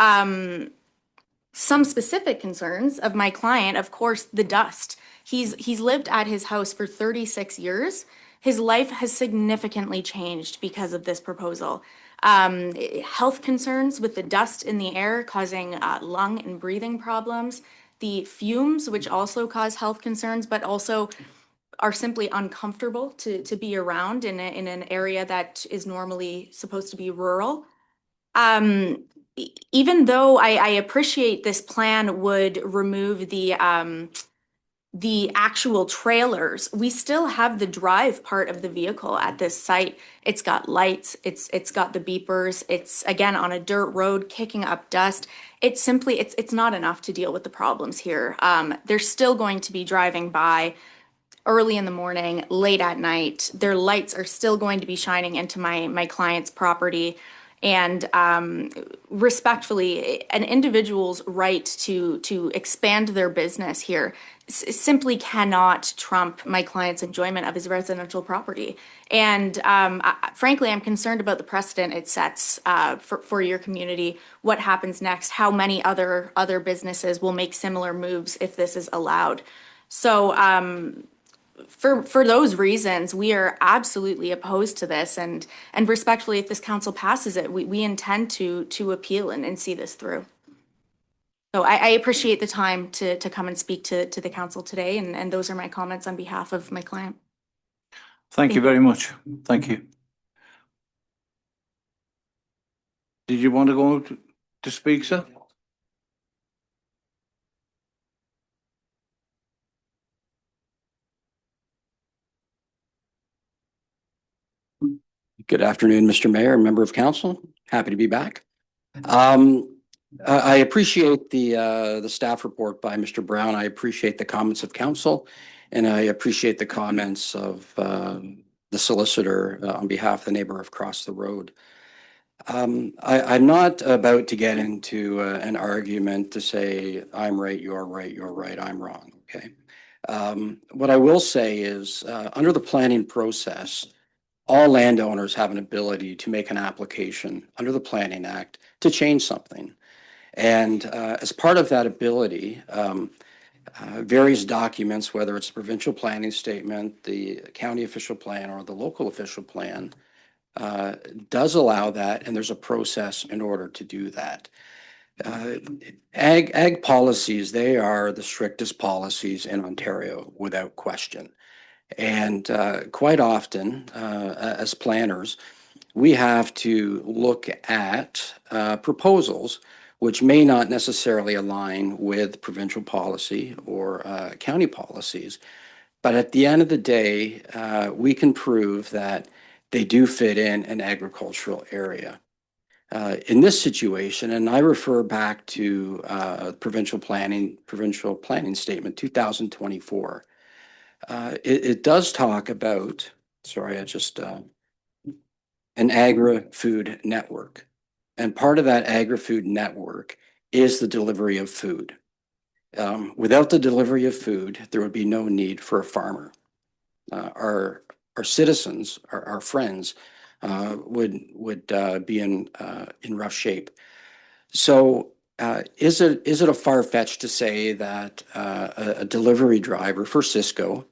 some specific concerns of my client, of course, the dust. He's lived at his house for 36 years. His life has significantly changed because of this proposal. Health concerns with the dust in the air causing lung and breathing problems, the fumes, which also cause health concerns, but also are simply uncomfortable to be around in an area that is normally supposed to be rural. Even though I appreciate this plan would remove the actual trailers, we still have the drive part of the vehicle at this site. It's got lights, it's got the beepers, it's again on a dirt road kicking up dust. It's simply, it's not enough to deal with the problems here. They're still going to be driving by early in the morning, late at night. Their lights are still going to be shining into my client's property. And respectfully, an individual's right to expand their business here simply cannot trump my client's enjoyment of his residential property. And frankly, I'm concerned about the precedent it sets for your community. What happens next? How many other businesses will make similar moves if this is allowed? So for those reasons, we are absolutely opposed to this, and respectfully, if this council passes it, we intend to appeal and see this through. So I appreciate the time to come and speak to the council today, and those are my comments on behalf of my client. Thank you very much. Thank you. Did you want to go to speak, sir? Good afternoon, Mr. Mayor and member of council. Happy to be back. I appreciate the staff report by Mr. Brown. I appreciate the comments of council, and I appreciate the comments of the solicitor on behalf of the neighbor across the road. I'm not about to get into an argument to say I'm right, you're right, I'm wrong. Okay. What I will say is under the planning process, all landowners have an ability to make an application under the Planning Act to change something. And as part of that ability, various documents, whether it's the provincial planning statement, the county official plan, or the local official plan, does allow that, and there's a process in order to do that. Ag policies, they are the strictest policies in Ontario without question. And quite often, as planners, we have to look at proposals which may not necessarily align with provincial policy or county policies. But at the end of the day, we can prove that they do fit in an agricultural area. In this situation, and I refer back to provincial planning statement 2024, it does talk about, an agri-food network. And part of that agri-food network is the delivery of food. Without the delivery of food, there would be no need for a farmer. Our citizens, our friends, would be in rough shape. So is it a far-fetched to say that a delivery driver for Cisco,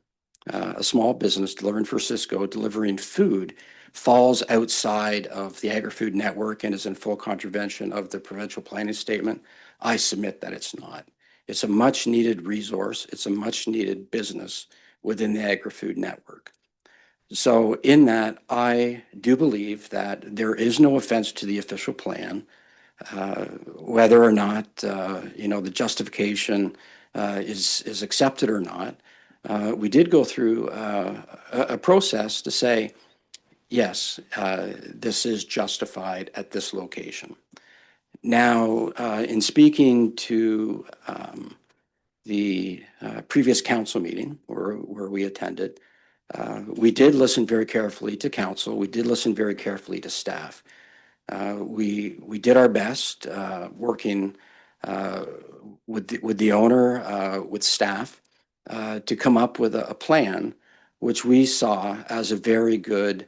a small business delivering for Cisco, delivering food, falls outside of the agri-food network and is in full contravention of the provincial planning statement? I submit that it's not. It's a much needed resource. It's a much needed business within the agri-food network. So in that, I do believe that there is no offense to the official plan, whether or not, the justification is accepted or not. We did go through a process to say, yes, this is justified at this location. Now, in speaking to the previous council meeting where we attended, We did listen very carefully to council. We did listen very carefully to staff. We did our best, working with the owner, with staff, to come up with a plan which we saw as a very good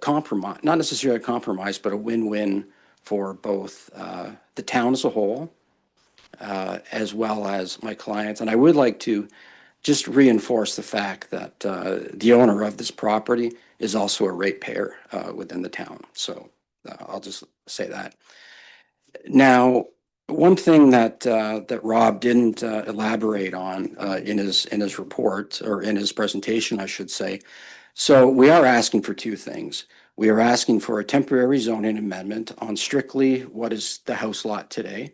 compromise, not necessarily a compromise, but a win-win for both the town as a whole, as well as my clients. And I would like to just reinforce the fact that the owner of this property is also a ratepayer within the town. So I'll just say that. Now, one thing that Rob didn't elaborate on in his report, or in his presentation, I should say. So we are asking for two things. We are asking for a temporary zoning amendment on strictly what is the house lot today.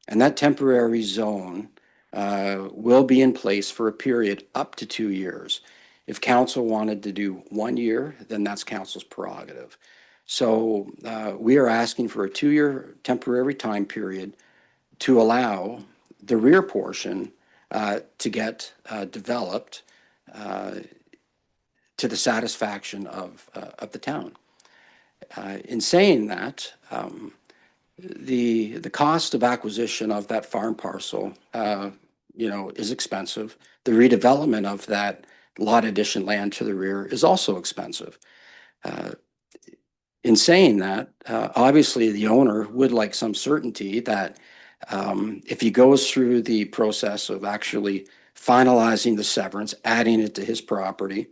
And that temporary zone will be in place for a period up to 2 years. If council wanted to do 1 year, then that's council's prerogative. So we are asking for a 2-year temporary time period to allow the rear portion to get developed to the satisfaction of the town. In saying that, the cost of acquisition of that farm parcel, is expensive. The redevelopment of that lot addition land to the rear is also expensive. In saying that, obviously the owner would like some certainty that if he goes through the process of actually finalizing the severance, adding it to his property,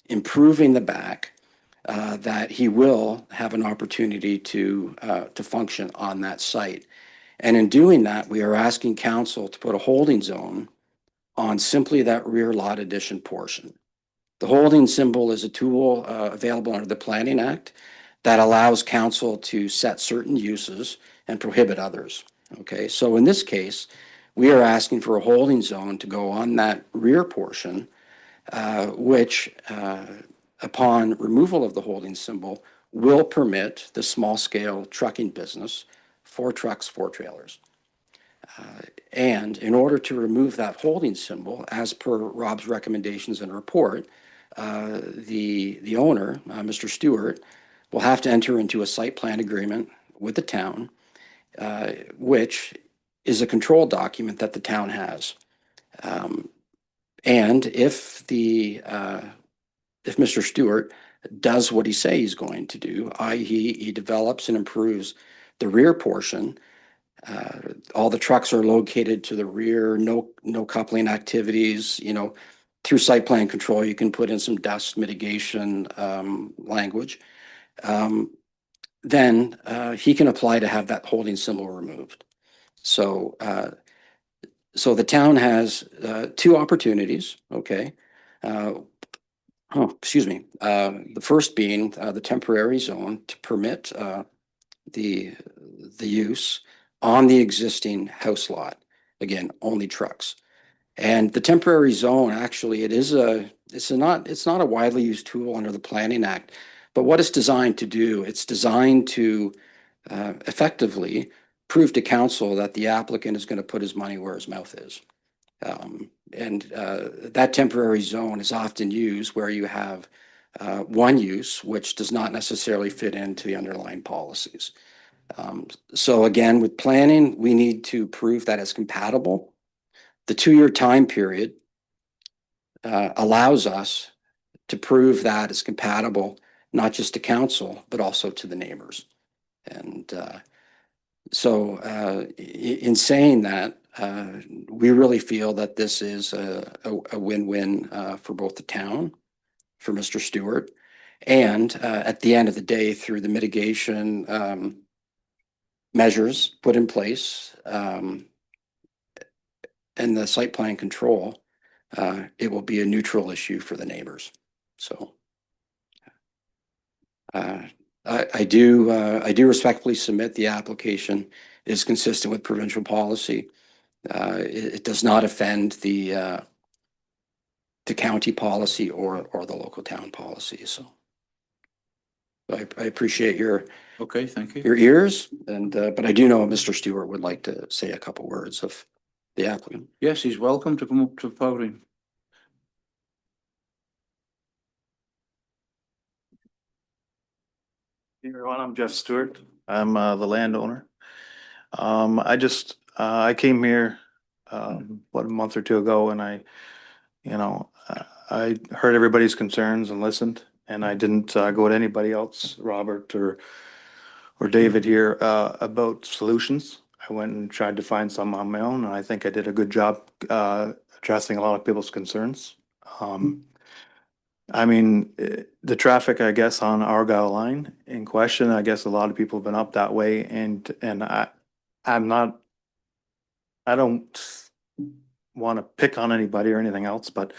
improving the back, that he will have an opportunity to function on that site. And in doing that, we are asking council to put a holding zone on simply that rear lot addition portion. The holding symbol is a tool available under the Planning Act that allows council to set certain uses and prohibit others. Okay, so in this case, we are asking for a holding zone to go on that rear portion, which upon removal of the holding symbol will permit the small scale trucking business, 4 trucks, 4 trailers. And in order to remove that holding symbol, as per Rob's recommendations and report, the owner, Mr. Stewart, will have to enter into a site plan agreement with the town, which is a control document that the town has. And if Mr. Stewart does what he says he's going to do, i.e. he develops and improves the rear portion, all the trucks are located to the rear, no coupling activities, through site plan control, you can put in some dust mitigation language. Then he can apply to have that holding symbol removed. So the town has 2 opportunities, okay? The first being the temporary zone to permit the use on the existing house lot. Again, only trucks. And the temporary zone, actually, it's not a widely used tool under the Planning Act, but what it's designed to do, it's designed to effectively prove to council that the applicant is going to put his money where his mouth is. And that temporary zone is often used where you have one use, which does not necessarily fit into the underlying policies. So again, with planning, we need to prove that it's compatible. The 2-year time period allows us to prove that it's compatible, not just to council, but also to the neighbors. And so in saying that, we really feel that this is a win-win for both the town, for Mr. Stewart, and at the end of the day, through the mitigation measures put in place and the site plan control, it will be a neutral issue for the neighbors. So I do respectfully submit the application is consistent with provincial policy. It does not offend the county policy or the local town policy. So I appreciate your Okay, thank you. your ears, and but I do know Mr. Stewart would like to say a couple words of the applicant. Yes, he's welcome to come up to the podium. Everyone, I'm Jeff Stewart. I'm the landowner. I came here what, a month or two ago, and I heard everybody's concerns and listened, and I didn't go to anybody else, Robert or David here, about solutions. I went and tried to find some on my own, and I think I did a good job addressing a lot of people's concerns. The traffic, I guess, on Argyle line in question, I guess a lot of people have been up that way, and I'm not, I don't want to pick on anybody or anything else, but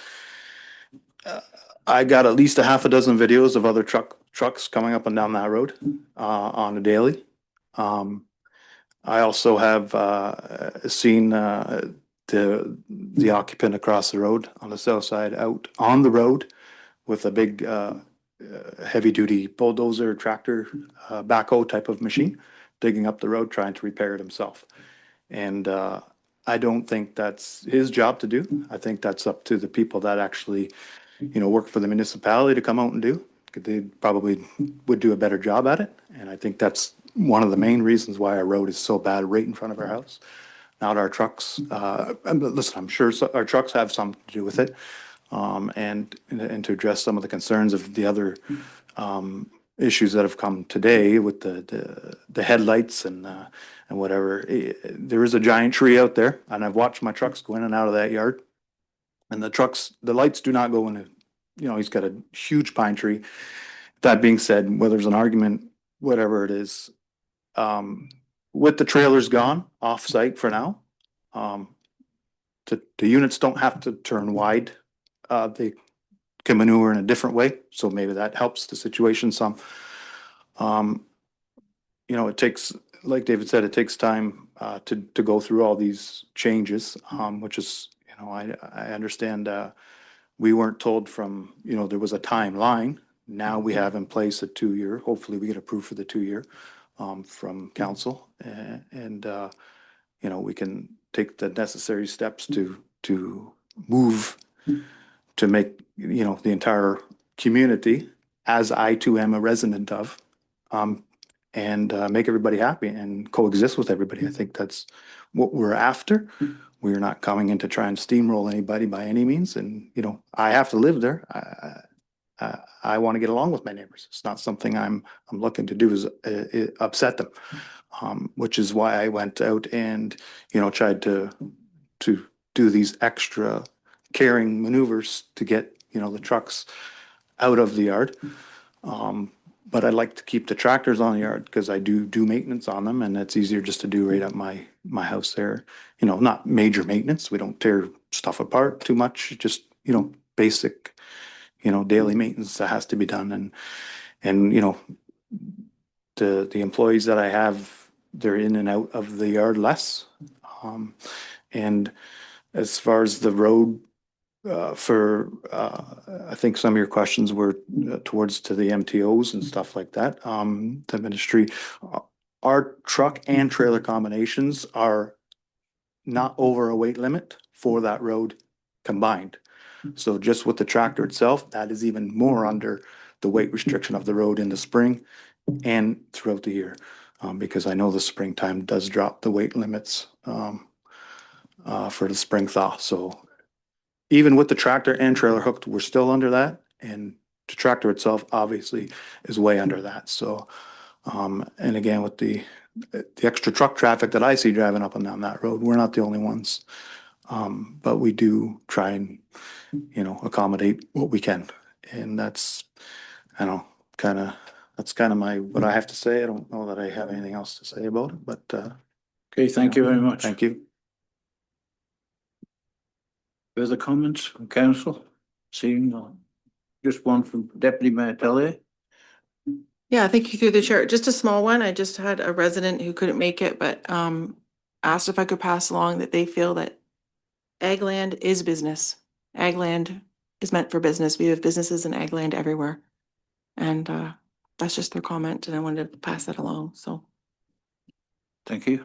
I got at least a half a dozen videos of other trucks coming up and down that road on a daily. I also have seen the occupant across the road on the south side out on the road with a big heavy duty bulldozer, tractor, backhoe type of machine, digging up the road, trying to repair it himself. And I don't think that's his job to do. I think that's up to the people that actually, work for the municipality to come out and do. They probably would do a better job at it. And I think that's one of the main reasons why our road is so bad right in front of our house. Not our trucks. Listen, I'm sure our trucks have something to do with it. And to address some of the concerns of the other issues that have come today with the headlights and whatever. There is a giant tree out there, and I've watched my trucks go in and out of that yard. And the lights do not go in a, he's got a huge pine tree. That being said, whether there's an argument, whatever it is, with the trailers gone off site for now, the units don't have to turn wide. They can maneuver in a different way, so maybe that helps the situation some. It takes, like David said, it takes time to go through all these changes, which is, I understand we weren't told from, there was a timeline. Now we have in place a 2-year, hopefully we get approved for the 2-year from council, and we can take the necessary steps to move to make, the entire community, as I too am a resident of, and make everybody happy and coexist with everybody. I think that's what we're after. We're not coming in to try and steamroll anybody by any means. And, I have to live there. I want to get along with my neighbors. It's not something I'm looking to do is upset them, which is why I went out and, tried to do these extra carrying maneuvers to get, the trucks out of the yard. But I like to keep the tractors on the yard because I do maintenance on them, and it's easier just to do right up my house there. Not major maintenance. We don't tear stuff apart too much. Just, basic, daily maintenance that has to be done. And the employees that I have, they're in and out of the yard less. And as far as the road, I think some of your questions were towards to the MTOs and stuff like that. The ministry, our truck and trailer combinations are not over a weight limit for that road combined. So just with the tractor itself, that is even more under the weight restriction of the road in the spring and throughout the year. Because I know the springtime does drop the weight limits for the spring thaw. So even with the tractor and trailer hooked, we're still under that. And the tractor itself obviously is way under that. So, and again, with the extra truck traffic that I see driving up and down that road, we're not the only ones. But we do try and, accommodate what we can. And that's, that's kind of what I have to say. I don't know that I have anything else to say about it, but, Okay, thank you very much. thank you. Further comments from council? Seeing none. Just one from Deputy Mayor Tellier. Yeah, thank you through the chair. Just a small one. I just had a resident who couldn't make it, but asked if I could pass along that they feel that ag land is business. Ag land is meant for business. We have businesses in ag land everywhere. And that's just their comment, and I wanted to pass that along, so. Thank you.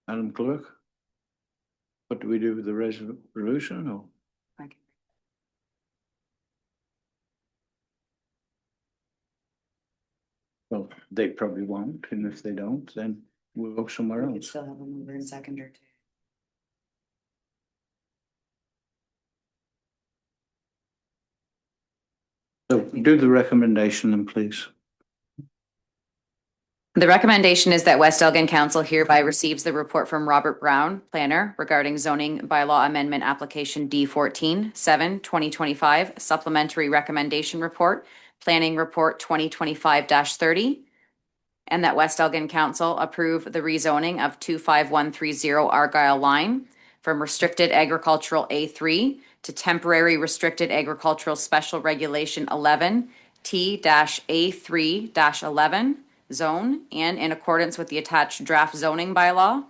Madam Clerk? What do we do with the resolution or? Well, they probably won't, and if they don't, then we'll go somewhere We could else. still have a mover and seconder too. So do the recommendation then, please. The recommendation is that West Elgin Council hereby receives the report from Robert Brown, planner, regarding zoning bylaw amendment application D 2025, supplementary recommendation report, planning report 2025-30, and that West Elgin Council approve the rezoning of 25130 Argyle Line from restricted agricultural A3 to temporary restricted agricultural special regulation 11 T-A3-11 zone and in accordance with the attached draft zoning bylaw.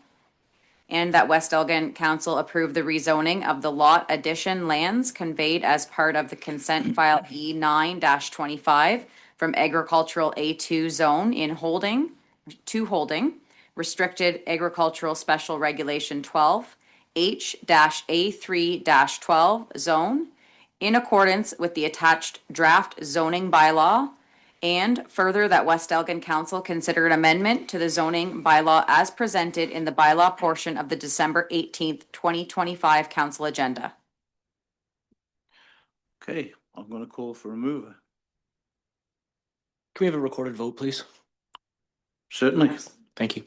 And that West Elgin Council approve the rezoning of the lot addition lands conveyed as part of the consent file E9-25 from agricultural A2 zone in holding to holding, restricted agricultural special regulation 12, H-A3-12 zone in accordance with the attached draft zoning bylaw. And further, that West Elgin Council consider an amendment to the zoning bylaw as presented in the bylaw portion of the December 18th, 2025 council agenda. Okay, I'm gonna call for a mover. Can we have a recorded vote, please? Certainly. Thank you.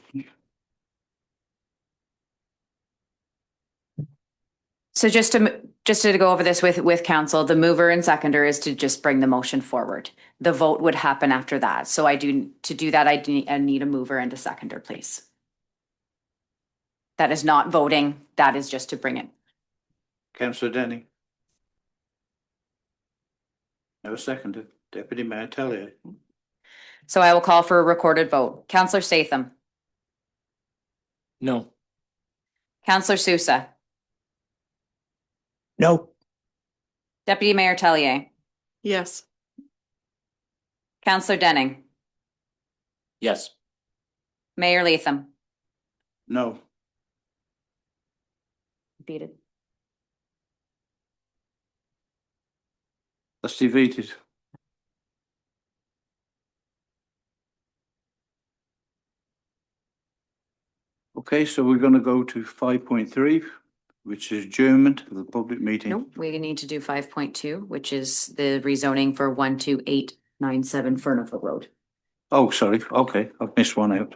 So just to go over this with council, the mover and seconder is to just bring the motion forward. The vote would happen after that. So I need a mover and a seconder, please. That is not voting. That is just to bring it. Councillor Denny. Have a seconder. Deputy Mayor Tellier. So I will call for a recorded vote. Councillor Statham. No. Councillor Sousa. No. Deputy Mayor Tellier. Yes. Councillor Denning. Yes. Mayor Latham. No. Defeated. That's defeated. Okay, so we're gonna go to 5.3, which is adjournment of the public meeting. Nope, we need to do 5.2, which is the rezoning for 12897 Furnival Road. Oh, sorry. Okay, I've missed one out.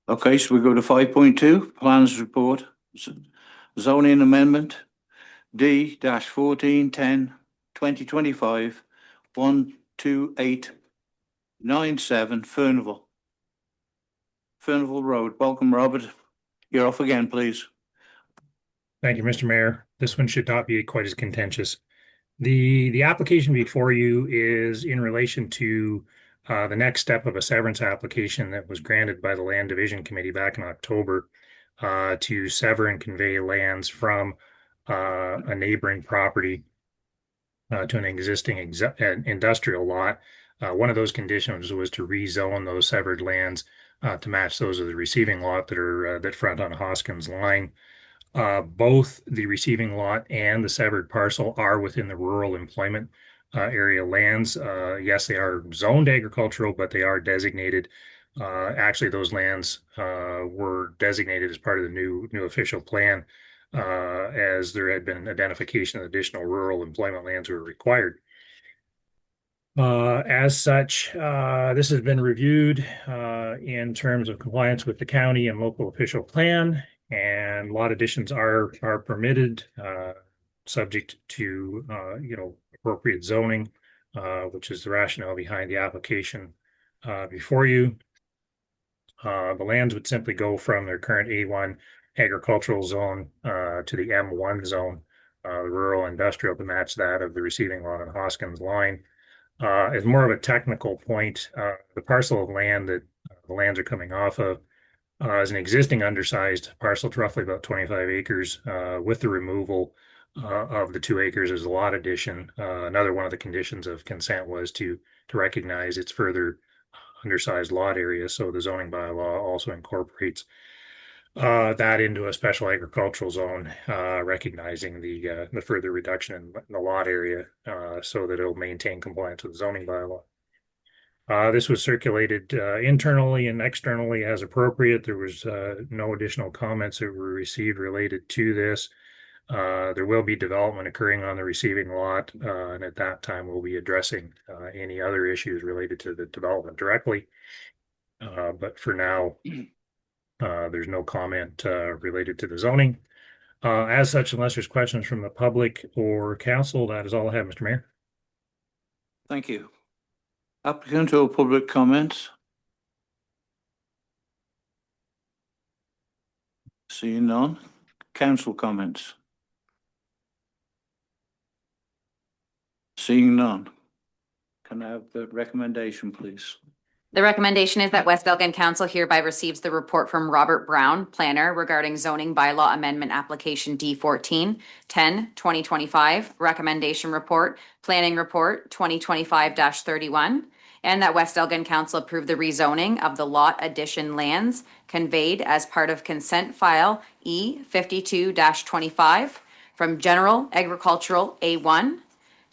Okay, so we go to 5.2, plans report, zoning amendment, D-1410, 2025, 12897 Furnival. Furnival Road. Welcome, Robert. You're off again, please. Thank you, Mr. Mayor. This one should not be quite as contentious. The application before you is in relation to the next step of a severance application that was granted by the Land Division Committee back in October to sever and convey lands from a neighboring property to an existing industrial lot. One of those conditions was to rezone those severed lands to match those of the receiving lot that front on Hoskins Line. Both the receiving lot and the severed parcel are within the rural employment area lands. Yes, they are zoned agricultural, but they are designated. Actually, those lands were designated as part of the new official plan, as there had been identification of additional rural employment lands were required. As such, this has been reviewed in terms of compliance with the county and local official plan, and lot additions are permitted, subject to appropriate zoning, which is the rationale behind the application before you. The lands would simply go from their current A1 agricultural zone to the M1 zone, rural industrial, to match that of the receiving lot on Hoskins Line. As more of a technical point, the parcel of land that the lands are coming off of is an existing undersized parcel, to roughly about 25 acres, with the removal of the 2 acres as a lot addition. Another one of the conditions of consent was to recognize its further undersized lot area. So the zoning bylaw also incorporates that into a special agricultural zone, recognizing the further reduction in the lot area, so that it'll maintain compliance with the zoning bylaw. This was circulated internally and externally as appropriate. There was no additional comments that were received related to this. There will be development occurring on the receiving lot, and at that time we'll be addressing any other issues related to the development directly. But for now, there's no comment related to the zoning. As such, unless there's questions from the public or council, that is all I have, Mr. Mayor. Thank you. Applicant or public comments? Seeing none. Council comments? Seeing none. Can I have the recommendation, please? The recommendation is that West Elgin Council hereby receives the report from Robert Brown, planner, regarding zoning bylaw amendment application D14 10/2025, recommendation report, planning report 2025-31, and that West Elgin Council approve the rezoning of the lot addition lands conveyed as part of consent file E52-25 from general agricultural A1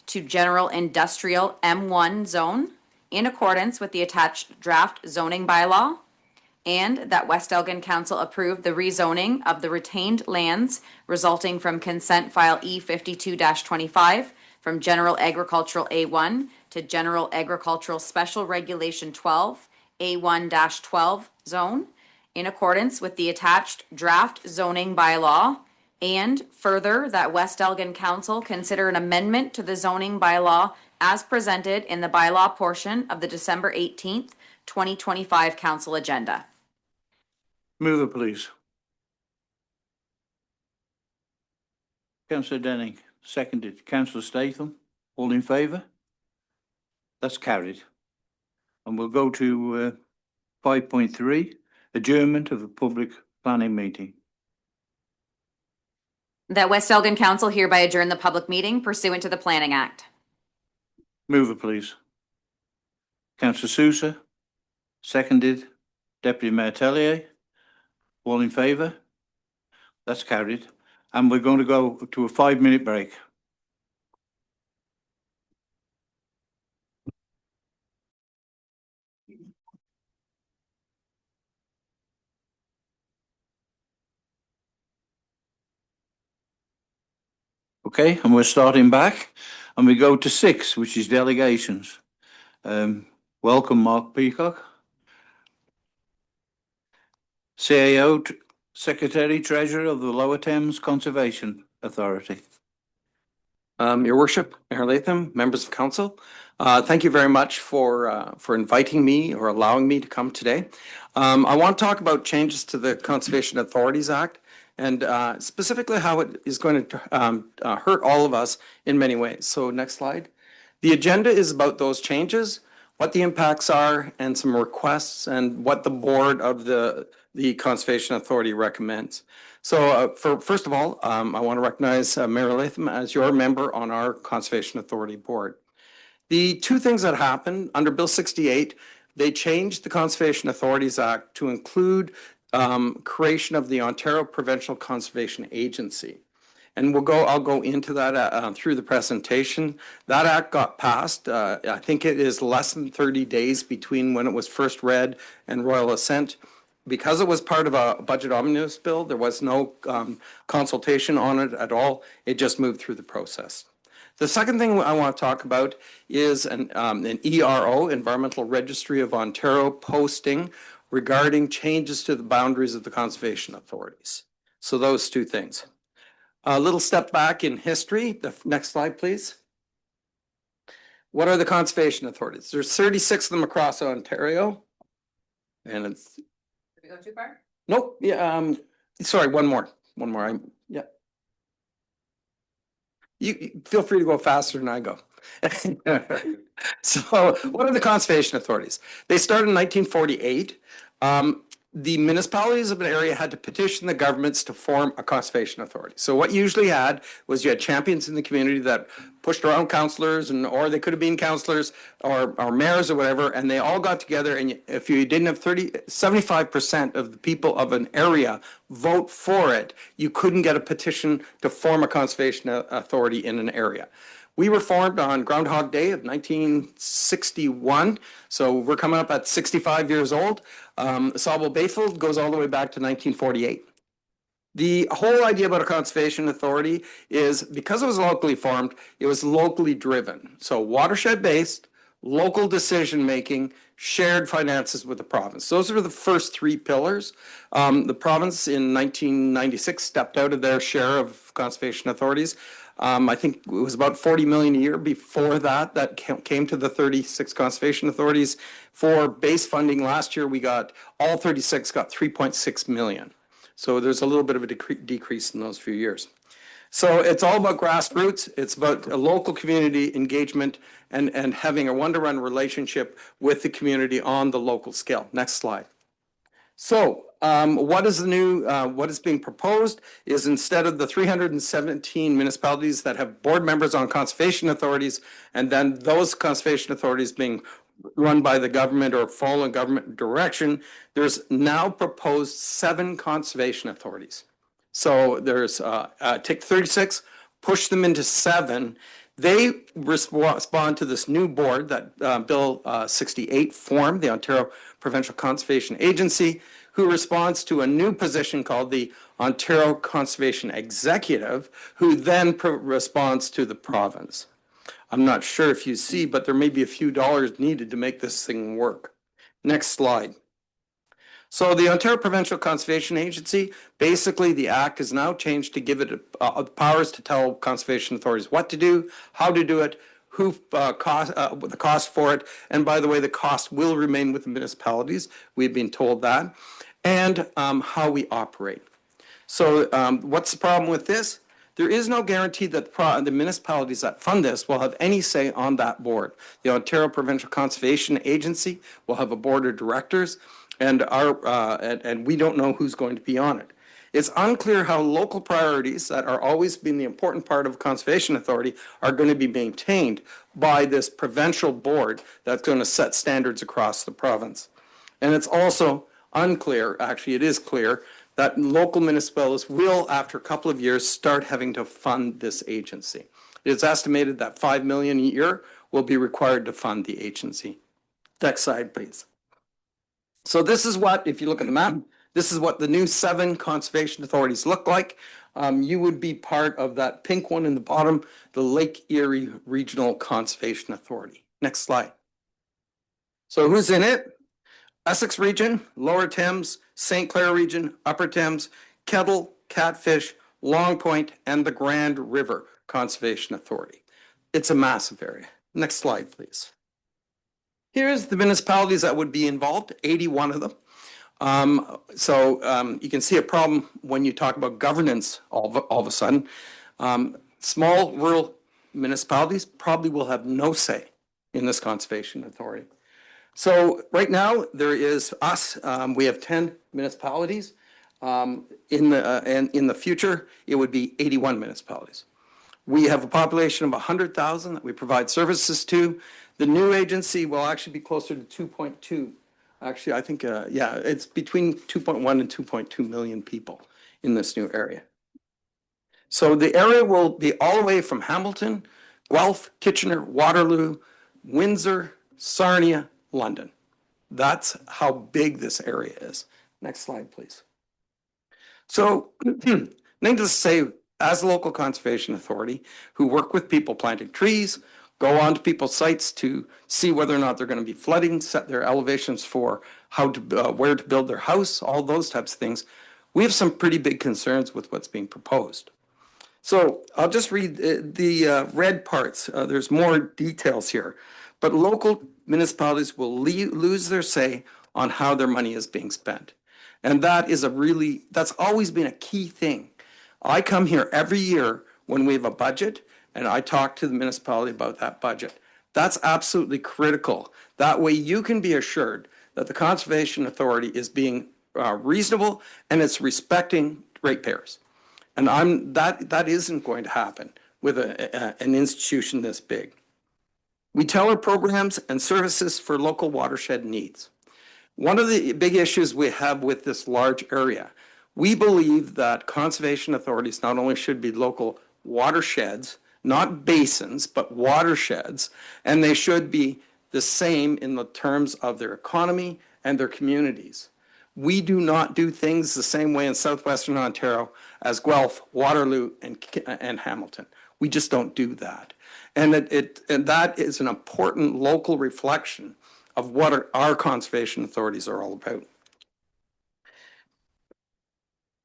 to general industrial M1 zone in accordance with the attached draft zoning bylaw, and that West Elgin Council approve the rezoning of the retained lands resulting from consent file E52-25 from general agricultural A1 to general agricultural special regulation 12 A1-12 zone in accordance with the attached draft zoning bylaw, and further that West Elgin Council consider an amendment to the zoning bylaw as presented in the bylaw portion of the December 18th, 2025 council agenda. Move it, please. Councillor Denning, seconded. Councillor Statham, all in favour? That's carried. And we'll go to 5.3, adjournment of the public planning meeting. That West Elgin Council hereby adjourn the public meeting pursuant to the Planning Act. Move it, please. Councillor Sousa, seconded. Deputy Mayor Tellier, all in favour? That's carried. And we're going to go to a 5-minute break. Okay, and we're starting back, and we go to 6, which is delegations. Welcome, Mark Peacock. CAO, Secretary Treasurer of the Lower Thames Conservation Authority. Your Worship, Mayor Latham, members of council, thank you very much for inviting me or allowing me to come today. I want to talk about changes to the Conservation Authorities Act and specifically how it is going to hurt all of us in many ways. So next slide. The agenda is about those changes, what the impacts are, and some requests, and what the board of the Conservation Authority recommends. So first of all, I want to recognize Mayor Latham as your member on our Conservation Authority board. The two things that happened under Bill 68, they changed the Conservation Authorities Act to include creation of the Ontario Provincial Conservation Agency. And I'll go into that through the presentation. That act got passed. I think it is less than 30 days between when it was first read and royal assent. Because it was part of a budget omnibus bill, there was no consultation on it at all. It just moved through the process. The second thing I want to talk about is an ERO, Environmental Registry of Ontario, posting regarding changes to the boundaries of the conservation authorities. So those two things. A little step back in history. The next slide, please. What are the conservation authorities? There's 36 of them across Ontario. And it's... Did we go too far? Nope. Yeah. Sorry, one more. Yeah. You feel free to go faster than I go. So what are the conservation authorities? They started in 1948. the municipalities of an area had to petition the governments to form a conservation authority. So what you usually had was you had champions in the community that pushed around councillors or they could have been councillors or mayors or whatever, and they all got together, and if you didn't have 75% of the people of an area vote for it, you couldn't get a petition to form a conservation authority in an area. We were formed on Groundhog Day of 1961, so we're coming up at 65 years old. Sauble Bayfield goes all the way back to 1948. The whole idea about a conservation authority is because it was locally formed, it was locally driven. So watershed-based, local decision-making, shared finances with the province. Those are the first three pillars. The province in 1996 stepped out of their share of conservation authorities. I think it was about 40 million a year before that came to the 36 conservation authorities. For base funding last year, all 36 got 3.6 million. So there's a little bit of a decrease in those few years. So it's all about grassroots. It's about a local community engagement and having a one-to-one relationship with the community on the local scale. Next slide. So what is being proposed is instead of the 317 municipalities that have board members on conservation authorities, and then those conservation authorities being run by the government or following government direction, there's now proposed 7 conservation authorities. So there's take 36, push them into 7. They respond to this new board that Bill 68 formed, the Ontario Provincial Conservation Agency, who responds to a new position called the Ontario Conservation Executive, who then responds to the province. I'm not sure if you see, but there may be a few dollars needed to make this thing work. Next slide. So the Ontario Provincial Conservation Agency, basically the act is now changed to give it powers to tell conservation authorities what to do, how to do it, the cost for it, and by the way, the cost will remain with the municipalities. We've been told that, and how we operate. So what's the problem with this? There is no guarantee that the municipalities that fund this will have any say on that board. The Ontario Provincial Conservation Agency will have a board of directors, and we don't know who's going to be on it. It's unclear how local priorities that are always been the important part of a conservation authority are going to be maintained by this provincial board that's going to set standards across the province. And it's also unclear, actually it is clear, that local municipalities will, after a couple of years, start having to fund this agency. It's estimated that $5 million a year will be required to fund the agency. Next slide, please. So this is what, if you look at the map, this is what the new 7 conservation authorities look like. You would be part of that pink one in the bottom, the Lake Erie Regional Conservation Authority. Next slide. So who's in it? Essex Region, Lower Thames, St. Clair Region, Upper Thames, Kettle, Catfish, Long Point, and the Grand River Conservation Authority. It's a massive area. Next slide, please. Here's the municipalities that would be involved, 81 of them. You can see a problem when you talk about governance all of a sudden. Small rural municipalities probably will have no say in this conservation authority. So right now there is us. We have 10 municipalities. In the future, it would be 81 municipalities. We have a population of 100,000 that we provide services to. The new agency will actually be closer to 2.2. Actually, I think, it's between 2.1 and 2.2 million people in this new area. So the area will be all the way from Hamilton, Guelph, Kitchener, Waterloo, Windsor, Sarnia, London. That's how big this area is. Next slide, please. So, needless to say, as a local conservation authority who work with people planting trees, go on to people's sites to see whether or not they're going to be flooding, set their elevations for where to build their house, all those types of things. We have some pretty big concerns with what's being proposed. So I'll just read the red parts. There's more details here. But local municipalities will lose their say on how their money is being spent. And that is that's always been a key thing. I come here every year when we have a budget and I talk to the municipality about that budget. That's absolutely critical. That way you can be assured that the Conservation Authority is being reasonable and it's respecting ratepayers. And that isn't going to happen with an institution this big. We tailor programs and services for local watershed needs. One of the big issues we have with this large area, we believe that conservation authorities not only should be local watersheds, not basins, but watersheds, and they should be the same in the terms of their economy and their communities. We do not do things the same way in southwestern Ontario as Guelph, Waterloo, and Hamilton. We just don't do that. And that is an important local reflection of what our conservation authorities are all about.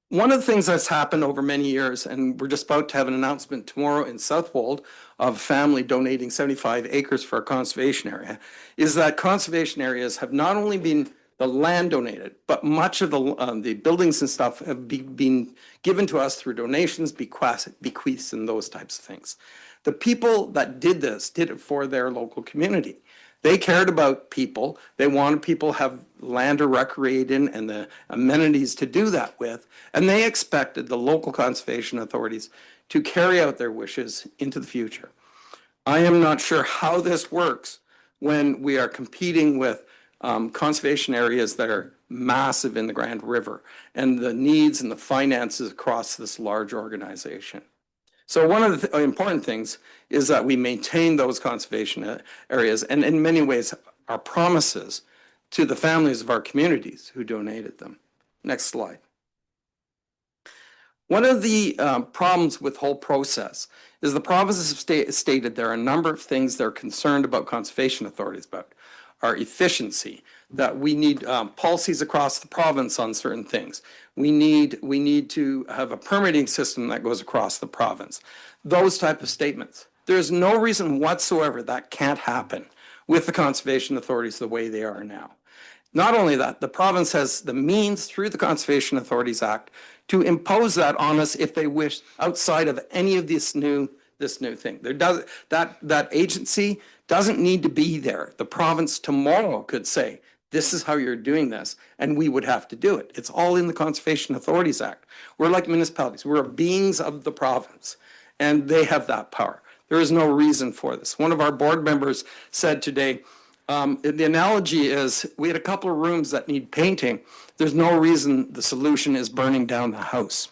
One of the things that's happened over many years, and we're just about to have an announcement tomorrow in Southwold of a family donating 75 acres for a conservation area, is that conservation areas have not only been the land donated, but much of the buildings and stuff have been given to us through donations, bequests, and those types of things. The people that did this did it for their local community. They cared about people. They wanted people to have land to recreate in and the amenities to do that with. And they expected the local conservation authorities to carry out their wishes into the future. I am not sure how this works when we are competing with conservation areas that are massive in the Grand River and the needs and the finances across this large organization. So one of the important things is that we maintain those conservation areas and in many ways our promises to the families of our communities who donated them. Next slide. One of the problems with the whole process is the provinces have stated there are a number of things they're concerned about conservation authorities about. Our efficiency, that we need policies across the province on certain things. We need to have a permitting system that goes across the province. Those type of statements. There's no reason whatsoever that can't happen with the conservation authorities the way they are now. Not only that, the province has the means through the Conservation Authorities Act to impose that on us if they wish outside of any of this new thing. That agency doesn't need to be there. The province tomorrow could say, this is how you're doing this, and we would have to do it. It's all in the Conservation Authorities Act. We're like municipalities. We're beings of the province, and they have that power. There is no reason for this. One of our board members said today, the analogy is we had a couple of rooms that need painting. There's no reason the solution is burning down the house.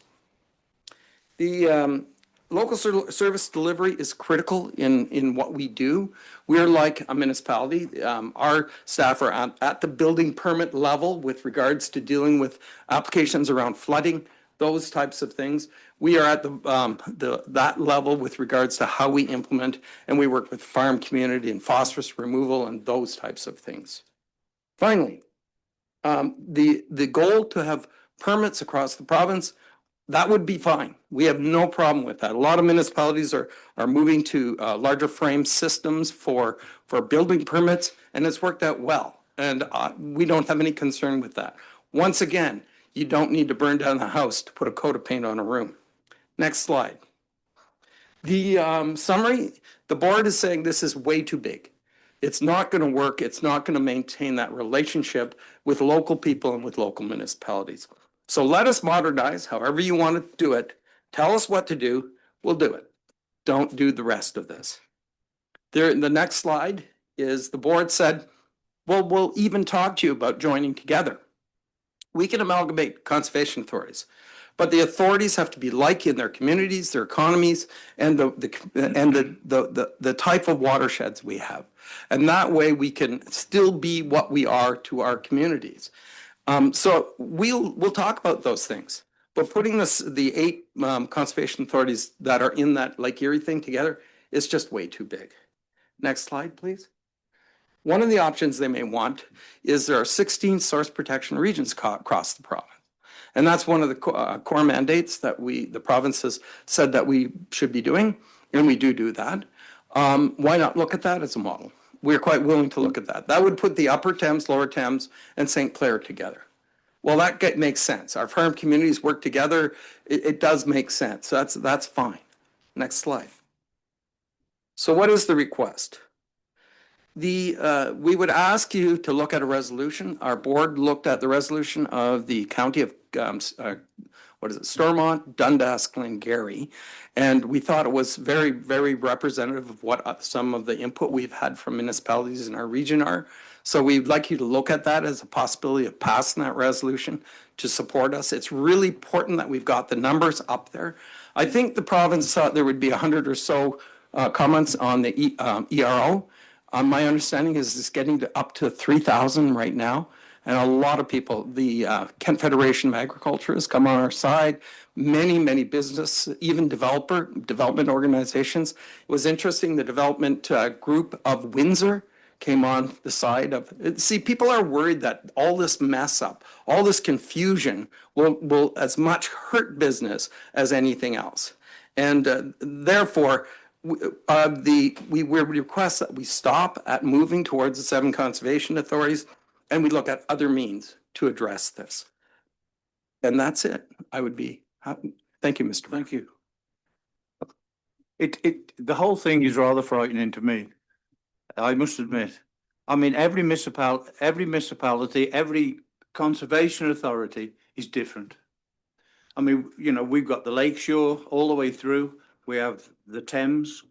The local service delivery is critical in what we do. We're like a municipality. Our staff are at the building permit level with regards to dealing with applications around flooding, those types of things. We are at that level with regards to how we implement, and we work with farm community and phosphorus removal and those types of things. Finally, the goal to have permits across the province, that would be fine. We have no problem with that. A lot of municipalities are moving to larger frame systems for building permits, and it's worked out well. And we don't have any concern with that. Once again, you don't need to burn down the house to put a coat of paint on a room. Next slide. The summary, the board is saying this is way too big. It's not going to work. It's not going to maintain that relationship with local people and with local municipalities. So let us modernize however you want to do it. Tell us what to do. We'll do it. Don't do the rest of this. The next slide is the board said, well, we'll even talk to you about joining together. We can amalgamate conservation authorities, but the authorities have to be like in their communities, their economies, and the type of watersheds we have. And that way we can still be what we are to our communities. So we'll talk about those things, but putting the 8 conservation authorities that are in that Lake Erie thing together is just way too big. Next slide, please. One of the options they may want is there are 16 source protection regions across the province. And that's one of the core mandates that the province has said that we should be doing, and we do that. Why not look at that as a model? We're quite willing to look at that. That would put the Upper Thames, Lower Thames, and St. Clair together. Well, that makes sense. Our farm communities work together. It does make sense. That's fine. Next slide. So what is the request? We would ask you to look at a resolution. Our board looked at the resolution of the county of, Stormont, Dundas, Glengarry. And we thought it was very, very representative of what some of the input we've had from municipalities in our region are. So we'd like you to look at that as a possibility of passing that resolution to support us. It's really important that we've got the numbers up there. I think the province thought there would be 100 or so comments on the ERO. My understanding is it's getting up to 3,000 right now. And a lot of people, the Kent Federation of Agriculture has come on our side, many business, even development organizations. It was interesting, the development group of Windsor came on the side of, see, people are worried that all this mess up, all this confusion will as much hurt business as anything else. And therefore, we request that we stop at moving towards the 7 conservation authorities and we look at other means to address this. And that's it. I would be happy. Thank you, Mr. Mayor. Thank you. The whole thing is rather frightening to me, I must admit. I mean, every municipality, every conservation authority is different. I mean, you know, we've got the Lakeshore all the way through. We have the Thames.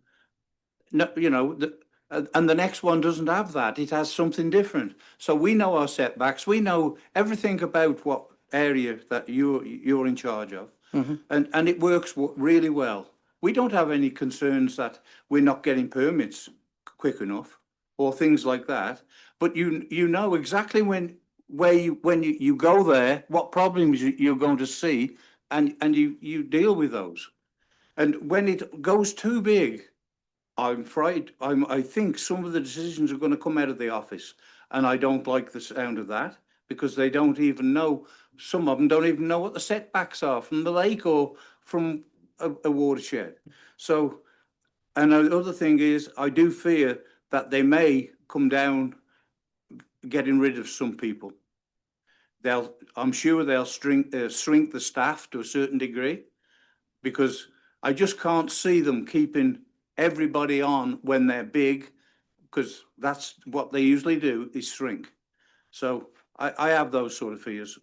No, you know, and the next one doesn't have that. It has something different. So we know our setbacks. We know everything about what area that you're in charge of. And it works really well. We don't have any concerns that we're not getting permits quick enough or things like that. But you know exactly when you go there, what problems you're going to see, and you deal with those. And when it goes too big, I'm afraid, I think some of the decisions are going to come out of the office, and I don't like the sound of that because they don't even know, some of them don't even know what the setbacks are from the lake or from a watershed. So, and the other thing is, I do fear that they may come down getting rid of some people. I'm sure they'll shrink the staff to a certain degree, because I just can't see them keeping everybody on when they're big, because that's what they usually do, is shrink. So I have those sort of fears.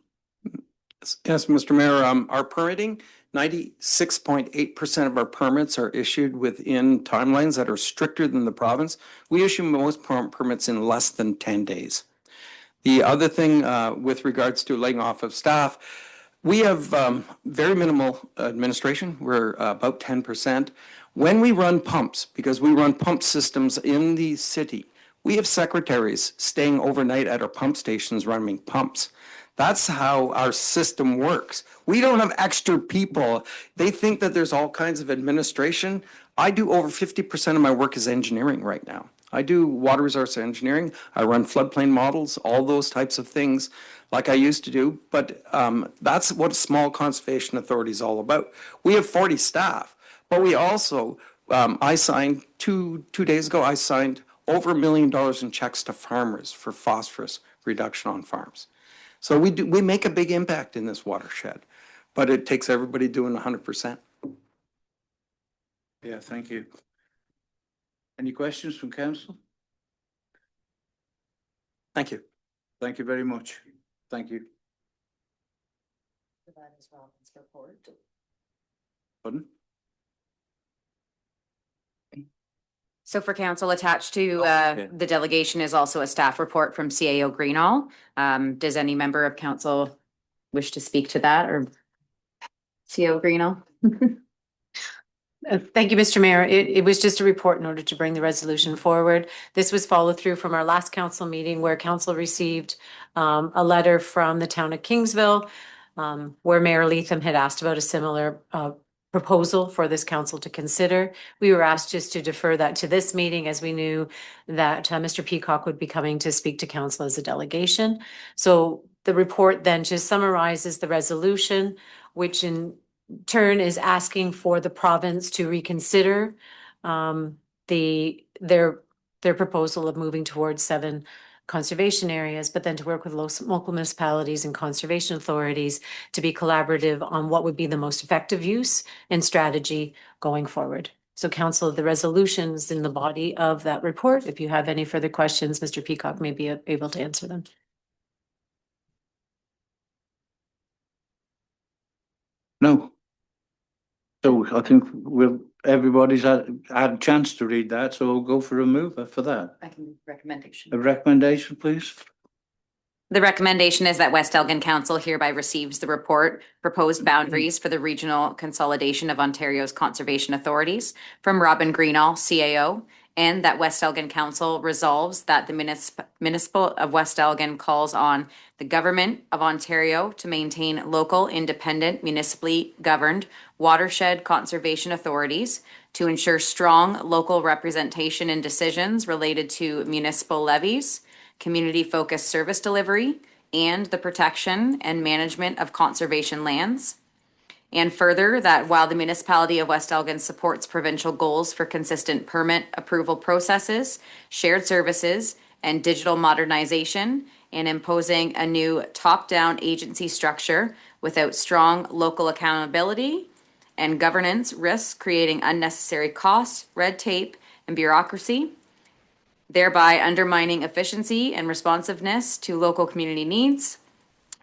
Yes, Mr. Mayor, our permitting, 96.8% of our permits are issued within timelines that are stricter than the province. We issue most permits in less than 10 days. The other thing with regards to laying off of staff, we have very minimal administration. We're about 10%. When we run pumps, because we run pump systems in the city, we have secretaries staying overnight at our pump stations running pumps. That's how our system works. We don't have extra people. They think that there's all kinds of administration. I do over 50% of my work is engineering right now. I do water resource engineering. I run floodplain models, all those types of things like I used to do. But that's what a small conservation authority is all about. We have 40 staff, but we also, I signed two days ago, I signed over $1 million in checks to farmers for phosphorus reduction on farms. So we make a big impact in this watershed, but it takes everybody doing 100%. Yeah, thank you. Any questions from council? Thank you. Thank you very much. Thank you. That is Robin's report. Pardon? So for council, attached to the delegation is also a staff report from CAO Greenall. Does any member of council wish to speak to that, or CAO Greenall? Thank you, Mr. Mayor. It was just a report in order to bring the resolution forward. This was followed through from our last council meeting where council received a letter from the town of Kingsville where Mayor Leatham had asked about a similar proposal for this council to consider. We were asked just to defer that to this meeting as we knew that Mr. Peacock would be coming to speak to council as a delegation. So the report then just summarizes the resolution, which in turn is asking for the province to reconsider their proposal of moving towards 7 conservation areas, but then to work with local municipalities and conservation authorities to be collaborative on what would be the most effective use and strategy going forward. So council, the resolutions in the body of that report. If you have any further questions, Mr. Peacock may be able to answer them. No. So I think everybody's had a chance to read that, so we'll go for a mover for that. I can recommendation. A recommendation, please. The recommendation is that West Elgin Council hereby receives the report, proposed boundaries for the regional consolidation of Ontario's conservation authorities from Robin Greenall, CAO, and that West Elgin Council resolves that the municipal of West Elgin calls on the government of Ontario to maintain local, independent, municipally governed watershed conservation authorities to ensure strong local representation in decisions related to municipal levies, community-focused service delivery, and the protection and management of conservation lands. And further, that while the municipality of West Elgin supports provincial goals for consistent permit approval processes, shared services, and digital modernization, and imposing a new top-down agency structure without strong local accountability and governance risks creating unnecessary costs, red tape, and bureaucracy, thereby undermining efficiency and responsiveness to local community needs.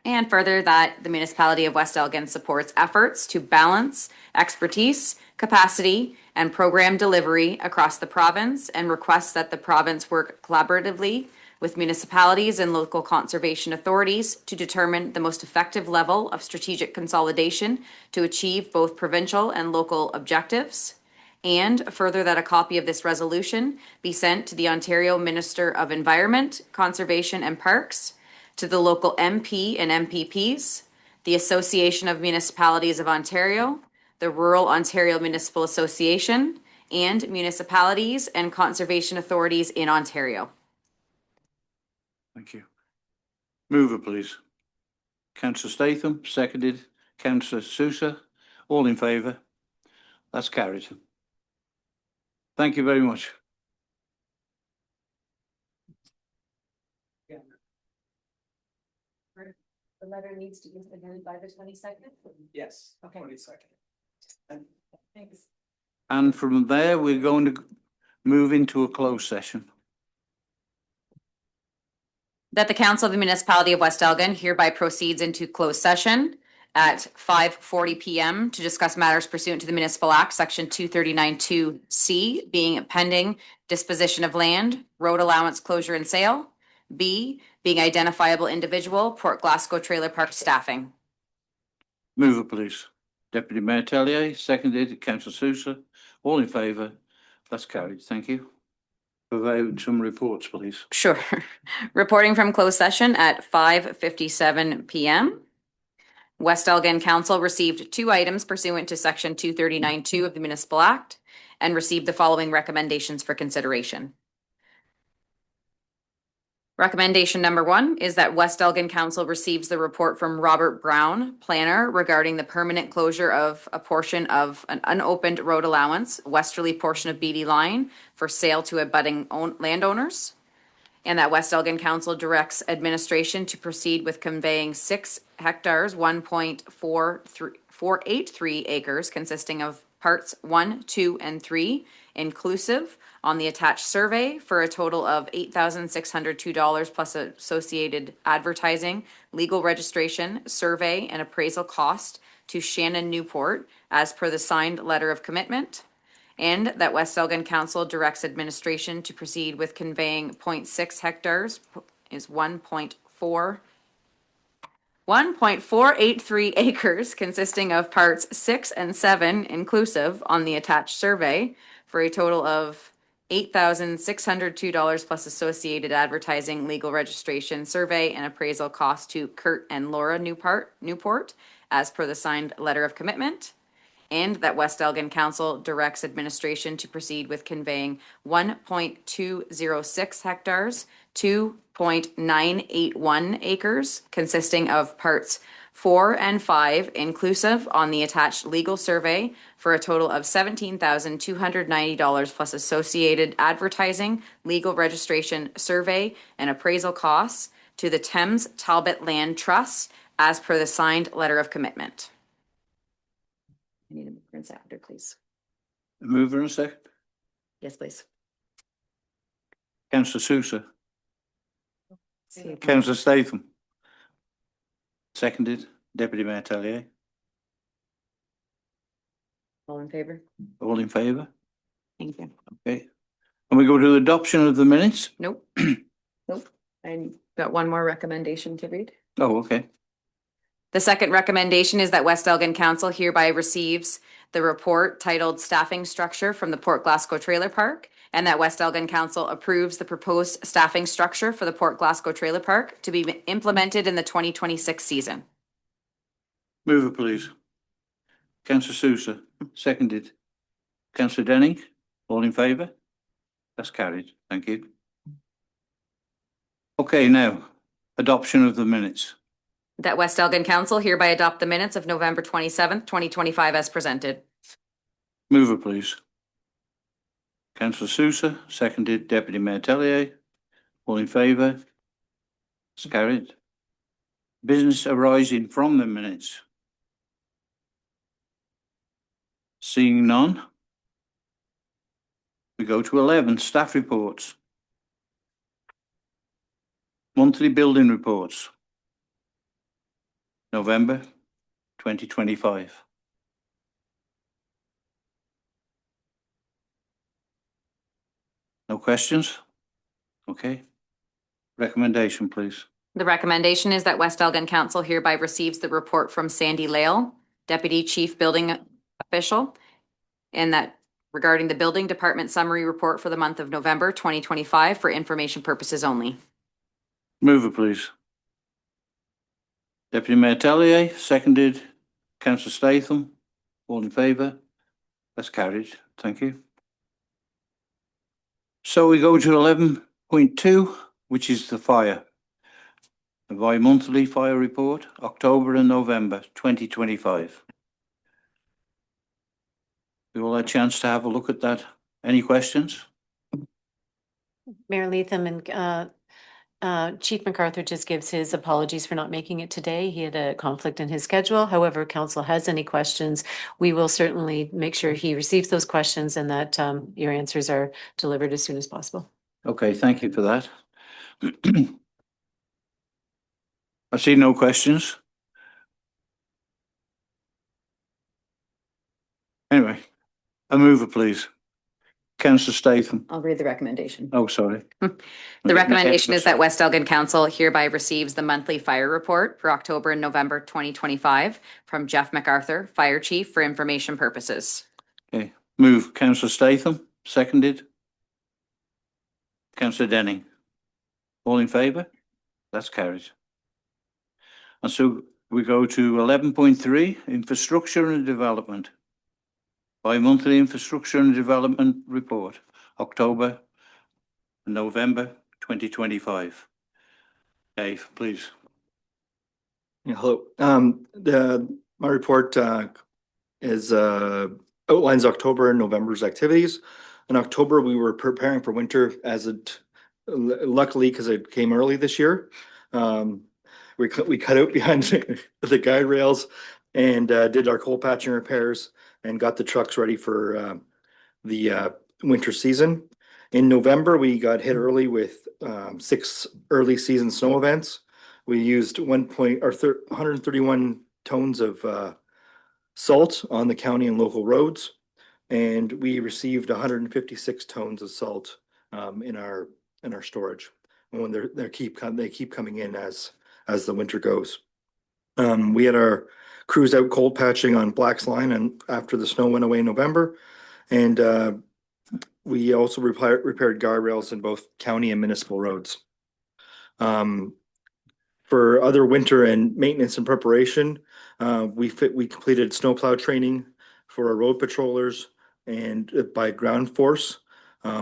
And further, that the municipality of West Elgin supports efforts to balance expertise, capacity, and program delivery across the province, and requests that the province work collaboratively with municipalities and local conservation authorities to determine the most effective level of strategic consolidation to achieve both provincial and local objectives. And further, that a copy of this resolution be sent to the Ontario Minister of Environment, Conservation and Parks, to the local MP and MPPs, the Association of Municipalities of Ontario, the Rural Ontario Municipal Association, and municipalities and conservation authorities in Ontario. Thank you. Mover, please. Councillor Statham, seconded. Councillor Sousa, all in favour? That's carried. Thank you very much. The letter needs to be submitted by the 22nd? Yes. Okay. 22nd. Thanks. And from there, we're going to move into a closed session. That the Council of the Municipality of West Elgin hereby proceeds into closed session at 5:40 PM to discuss matters pursuant to the Municipal Act, Section 239(2)C, being pending disposition of land, road allowance closure and sale. B, being identifiable individual, Port Glasgow Trailer Park staffing. Mover, please. Deputy Mayor Tellier, seconded. Councillor Sousa, all in favour? That's carried. Thank you. Provide some reports, please. Sure. Reporting from closed session at 5:57 PM. West Elgin Council received 2 items pursuant to Section 239(2) of the Municipal Act and received the following recommendations for consideration. Recommendation number 1 is that West Elgin Council receives the report from Robert Brown, planner, regarding the permanent closure of a portion of an unopened road allowance, westerly portion of Beatty Line, for sale to abutting landowners. And that West Elgin Council directs administration to proceed with conveying 6 hectares, 1.483 acres, consisting of parts 1, 2, and 3, inclusive, on the attached survey for a total of $8,602 plus associated advertising, legal registration, survey, and appraisal cost to Shannon Newport as per the signed letter of commitment. And that West Elgin Council directs administration to proceed with conveying 0.6 hectares is 1.483 acres, consisting of parts 6 and 7 inclusive on the attached survey for a total of $8,602 plus associated advertising, legal registration, survey, and appraisal cost to Kurt and Laura Newport as per the signed letter of commitment. And that West Elgin Council directs administration to proceed with conveying 1.206 hectares, 2.981 acres, consisting of parts 4 and 5 inclusive on the attached legal survey for a total of $17,290 plus associated advertising, legal registration, survey, and appraisal costs to the Thames Talbot Land Trust as per the signed letter of commitment. I need a print after, please. A mover and a second. Yes, please. Councillor Sousa. Councillor Statham. Seconded. Deputy Mayor Tellier. All in favor? All in favour? Thank you. Okay. And we go to adoption of the minutes. Nope. Nope. I got one more recommendation to read. Oh, okay. The second recommendation is that West Elgin Council hereby receives the report titled Staffing Structure from the Port Glasgow Trailer Park, and that West Elgin Council approves the proposed staffing structure for the Port Glasgow Trailer Park to be implemented in the 2026 season. Move it, please. Councillor Sousa, seconded. Councillor Denning, all in favour? That's carried. Thank you. Okay, now, adoption of the minutes. That West Elgin Council hereby adopt the minutes of November 27th, 2025 as presented. Move it, please. Councillor Sousa, seconded. Deputy Mayor Tellier, all in favour? It's carried. Business arising from the minutes. Seeing none. We go to 11, staff reports. Monthly building reports. November 2025. No questions? Okay. Recommendation, please. The recommendation is that West Elgin Council hereby receives the report from Sandy Lale, Deputy Chief Building Official, and that regarding the Building Department Summary Report for the month of November 2025 for information purposes only. Move it, please. Deputy Mayor Tellier, seconded. Councillor Statham, all in favour? That's carried. Thank you. So we go to 11.2, which is the fire. The bi-monthly fire report, October and November 2025. We all had a chance to have a look at that. Any questions? Mayor Latham and Chief MacArthur just gives his apologies for not making it today. He had a conflict in his schedule. However, council has any questions, we will certainly make sure he receives those questions and that your answers are delivered as soon as possible. Okay, thank you for that. I see no questions. Anyway, a mover, please. Councillor Statham. I'll read the recommendation. Oh, sorry. The recommendation is that West Elgin Council hereby receives the monthly fire report for October and November 2025 from Jeff MacArthur, Fire Chief, for information purposes. Okay, move Councillor Statham, seconded. Councillor Denning. All in favour? That's carried. And so we go to 11.3, infrastructure and development. Bi-monthly infrastructure and development report, October and November 2025. Dave, please. Yeah, hello. My report is outlines October and November's activities. In October, we were preparing for winter as it luckily because it came early this year. We cut out behind the guide rails and did our coal patching repairs and got the trucks ready for the winter season. In November, we got hit early with 6 early season snow events. We used 131 tons of salt on the county and local roads, and we received 156 tons of salt in our storage. And when they keep coming in as the winter goes. We had our crews out cold patching on Black's Line and after the snow went away in November, and we also repaired guardrails in both county and municipal roads. For other winter and maintenance and preparation, we completed snowplow training for our road patrollers and by ground force.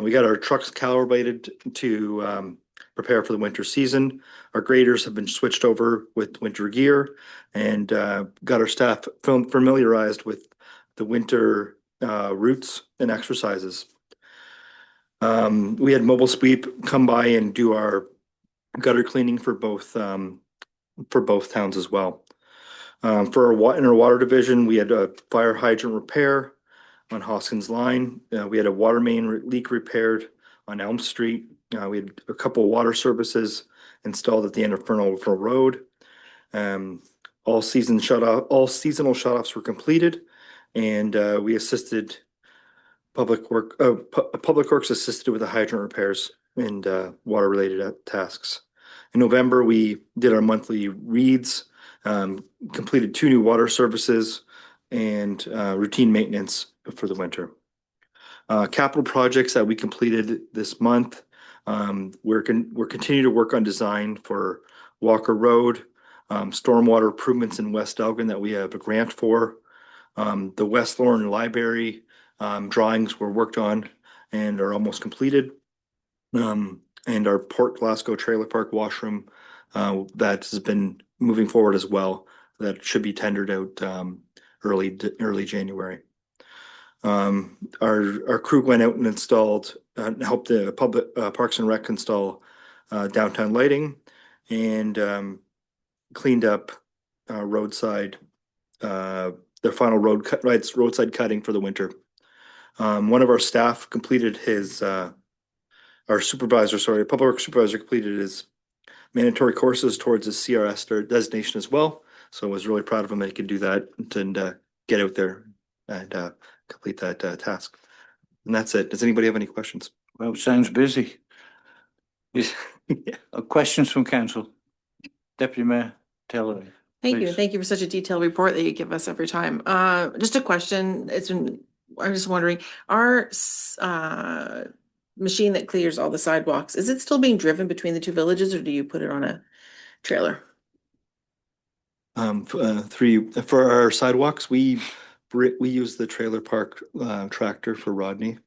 We got our trucks calibrated to prepare for the winter season. Our graders have been switched over with winter gear and got our staff familiarized with the winter routes and exercises. We had mobile sweep come by and do our gutter cleaning for both towns as well. In our water division, we had a fire hydrant repair, on Hoskins Line. We had a water main leak repaired on Elm Street. We had a couple of water services installed at the end of Fernal Road. All seasonal shutoffs were completed, and we assisted Public Works assisted with the hydrant repairs and water related tasks. In November, we did our monthly reads, completed 2 new water services and routine maintenance for the winter. Capital projects that we completed this month. We're continuing to work on design for Walker Road, stormwater improvements in West Elgin that we have a grant for. The West Lorne Library drawings were worked on and are almost completed. And our Port Glasgow Trailer Park washroom that has been moving forward as well. That should be tendered out early January. Our crew went out and installed, helped the public Parks and Rec install downtown lighting and cleaned up roadside, the final roadside cutting for the winter. One of our staff completed his, public works supervisor completed his mandatory courses towards his CRS designation as well. So I was really proud of him that he could do that and get out there and complete that task. And that's it. Does anybody have any questions? Well, sounds busy. Questions from council? Deputy Mayor Taylor. Thank you. Please. Thank you for such a detailed report that you give us every time. Just a question. I'm just wondering, our machine that clears all the sidewalks, is it still being driven between the 2 villages or do you put it on a trailer? For our sidewalks, we use the trailer park tractor for Rodney,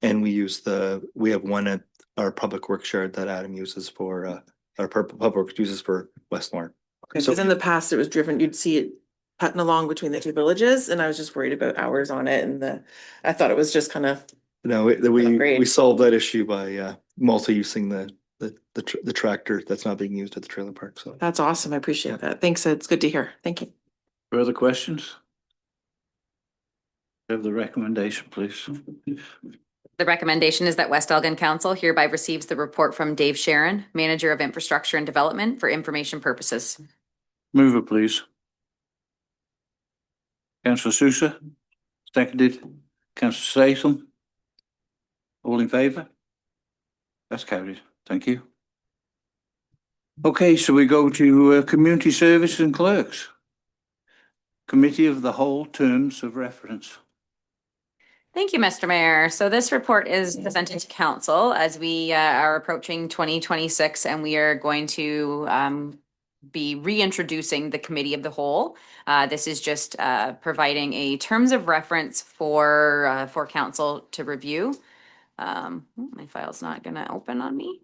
and we have one at our public works yard that Adam uses for our public works uses for West Lorne. Okay, because in the past it was driven, you'd see it cutting along between the 2 villages, and I was just worried about hours on it, and I thought it was just kind of. No, we solved that issue by multi-using the tractor that's not being used at the trailer park. So That's awesome. I appreciate that. Thanks. It's good to hear. Thank you. Further questions? Have the recommendation, please. The recommendation is that West Elgin Council hereby receives the report from Dave Sharon, Manager of Infrastructure and Development, for information purposes. Move it, please. Councillor Sousa, seconded. Councillor Statham. All in favour? That's carried. Thank you. Okay, so we go to Community Services and Clerks. Committee of the Whole Terms of Reference. Thank you, Mr. Mayor. So this report is presented to council as we are approaching 2026, and we are going to be reintroducing the Committee of the Whole. This is just providing a terms of reference for council to review. My file's not going to open on me.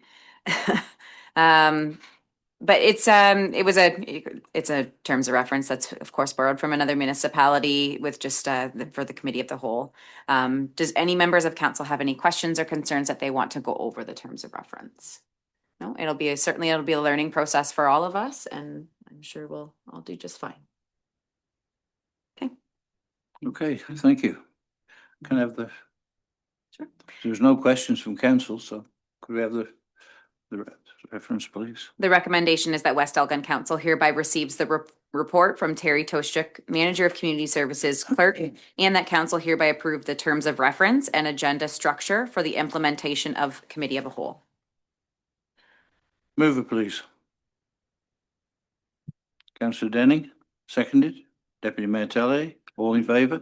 But it's a terms of reference that's of course borrowed from another municipality with just for the Committee of the Whole. Does any members of council have any questions or concerns that they want to go over the terms of reference? No, it'll be a learning process for all of us, and I'm sure we'll all do just fine. Okay, thank you. Can I have the? Sure. There's no questions from council, so could we have the reference, please? The recommendation is that West Elgin Council hereby receives the report from Terry Toshchuk, Manager of Community Services, Clerk, and that council hereby approve the terms of reference and agenda structure for the implementation of Committee of the Whole. Move it, please. Councillor Denning, seconded. Deputy Mayor Talley, all in favour?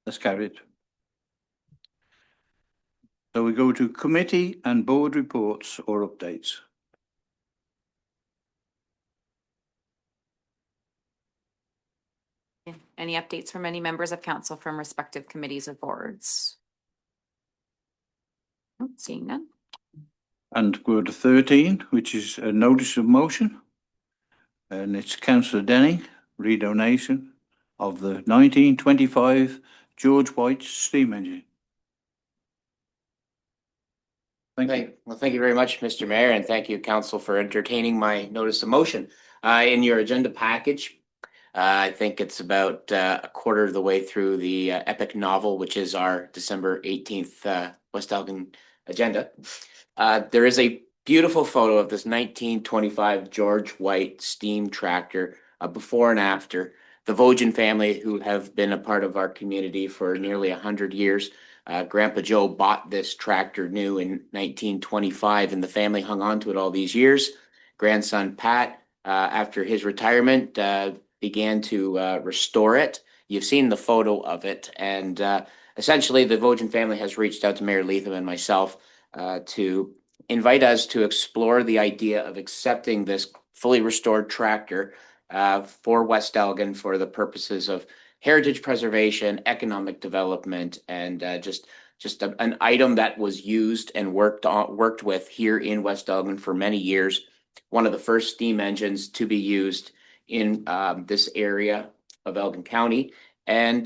That's carried. So we go to committee and board reports or updates. Any updates from any members of council from respective committees or boards? Oh, seeing none. And go to 13, which is a notice of motion. And it's Councillor Denning, redonation of the 1925 George White steam engine. Thank you. Well, thank you very much, Mr. Mayor, and thank you, council, for entertaining my notice of motion. In your agenda package, I think it's about a quarter of the way through the epic novel, which is our December 18th West Elgin agenda. There is a beautiful photo of this 1925 George White steam tractor, before and after. The Vogan family, who have been a part of our community for nearly 100 years. Grandpa Joe bought this tractor new in 1925, and the family hung on to it all these years. Grandson Pat, after his retirement, began to restore it. You've seen the photo of it, and essentially the Vogan family has reached out to Mayor Leatham and myself to invite us to explore the idea of accepting this fully restored tractor for West Elgin for the purposes of heritage preservation, economic development, and just an item that was used and worked with here in West Elgin for many years. One of the first steam engines to be used in this area of Elgin County. And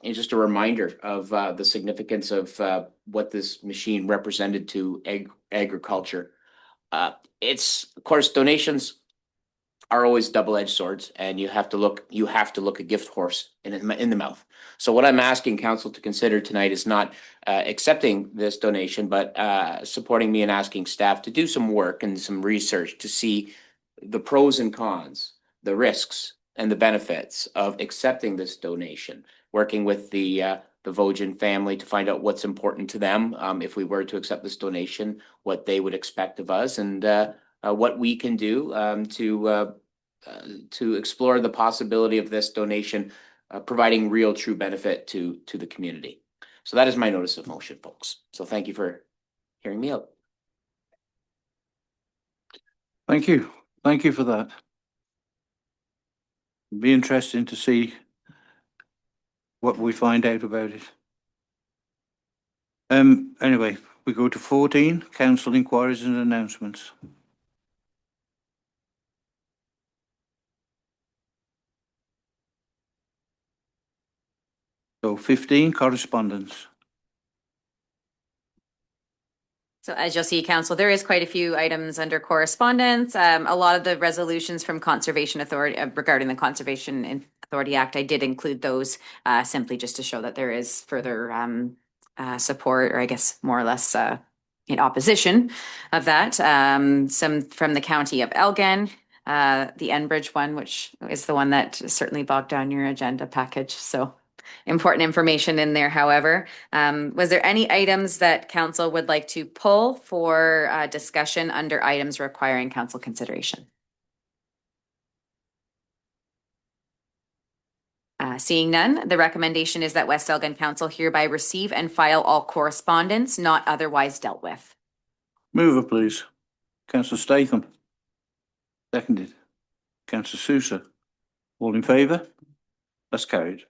just a reminder of the significance of what this machine represented to agriculture. It's, of course, donations are always double-edged swords, and you have to look a gift horse in the mouth. So what I'm asking council to consider tonight is not accepting this donation, but supporting me and asking staff to do some work and some research to see the pros and cons, the risks and the benefits of accepting this donation, working with the Vogan family to find out what's important to them if we were to accept this donation, what they would expect of us, and what we can do to explore the possibility of this donation providing real true benefit to the community. So that is my notice of motion, folks. So thank you for hearing me out. Thank you. Thank you for that. It'll be interesting to see what we find out about it. Anyway, we go to 14, council inquiries and announcements. So 15, correspondence. So as you'll see, council, there is quite a few items under correspondence. A lot of the resolutions from Conservation Authority regarding the Conservation Authority Act, I did include those simply just to show that there is further support, or I guess more or less in opposition of that. Some from the County of Elgin, the Enbridge one, which is the one that certainly bogged down your agenda package. So important information in there, however. Was there any items that council would like to pull for discussion under items requiring council consideration? Seeing none, the recommendation is that West Elgin Council hereby receive and file all correspondence not otherwise dealt with. Mover, please. Councillor Statham. Seconded. Councillor Sousa. All in favour? That's carried.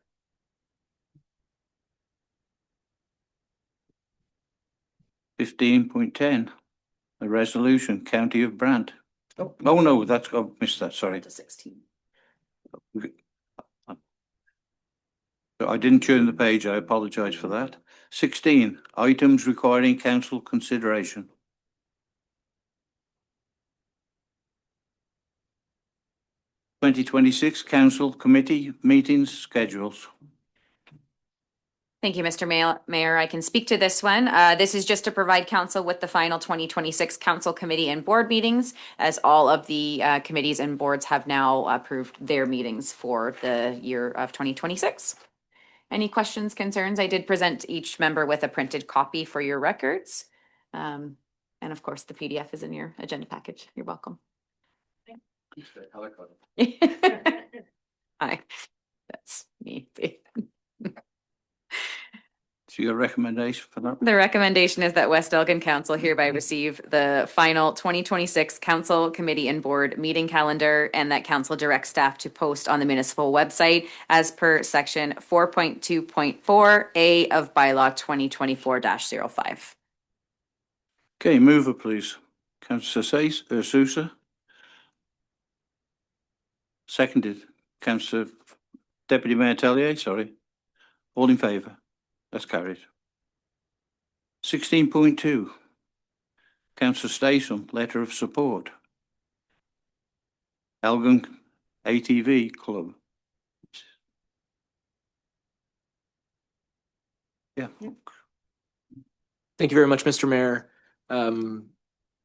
(15.10), a resolution, County of Brant. Oh no, that's, I missed that, sorry. To 16. I didn't turn the page, I apologise for that. 16, items requiring council consideration. (2026) council committee meetings schedules. Thank you, Mr. Mayor. I can speak to this one. This is just to provide council with the final 2026 council committee and board meetings, as all of the committees and boards have now approved their meetings for the year of 2026. Any questions, concerns? I did present each member with a printed copy for your records. And of course, the PDF is in your agenda package. You're welcome. Hi, that's me. So your recommendation for that? The recommendation is that West Elgin Council hereby receive the final 2026 council committee and board meeting calendar, and that council directs staff to post on the municipal website as per section 4.2.4A of bylaw 2024-05. Okay, mover, please. Councillor Sousa. Seconded. Councillor Deputy Mayor Tellier, sorry. All in favour? That's carried. 16.2, Councillor Statham, letter of support. Elgin ATV Club. Yeah. Thank you very much, Mr. Mayor.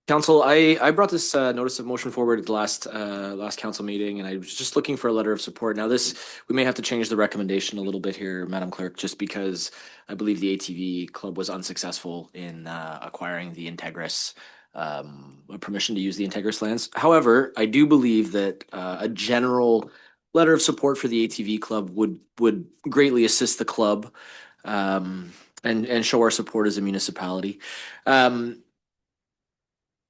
Council, I brought this notice of motion forward at the last council meeting, and I was just looking for a letter of support. Now we may have to change the recommendation a little bit here, Madam Clerk, just because I believe the ATV Club was unsuccessful in acquiring the Integris permission to use the Integris lands. However, I do believe that a general letter of support for the ATV Club would greatly assist the club and show our support as a municipality.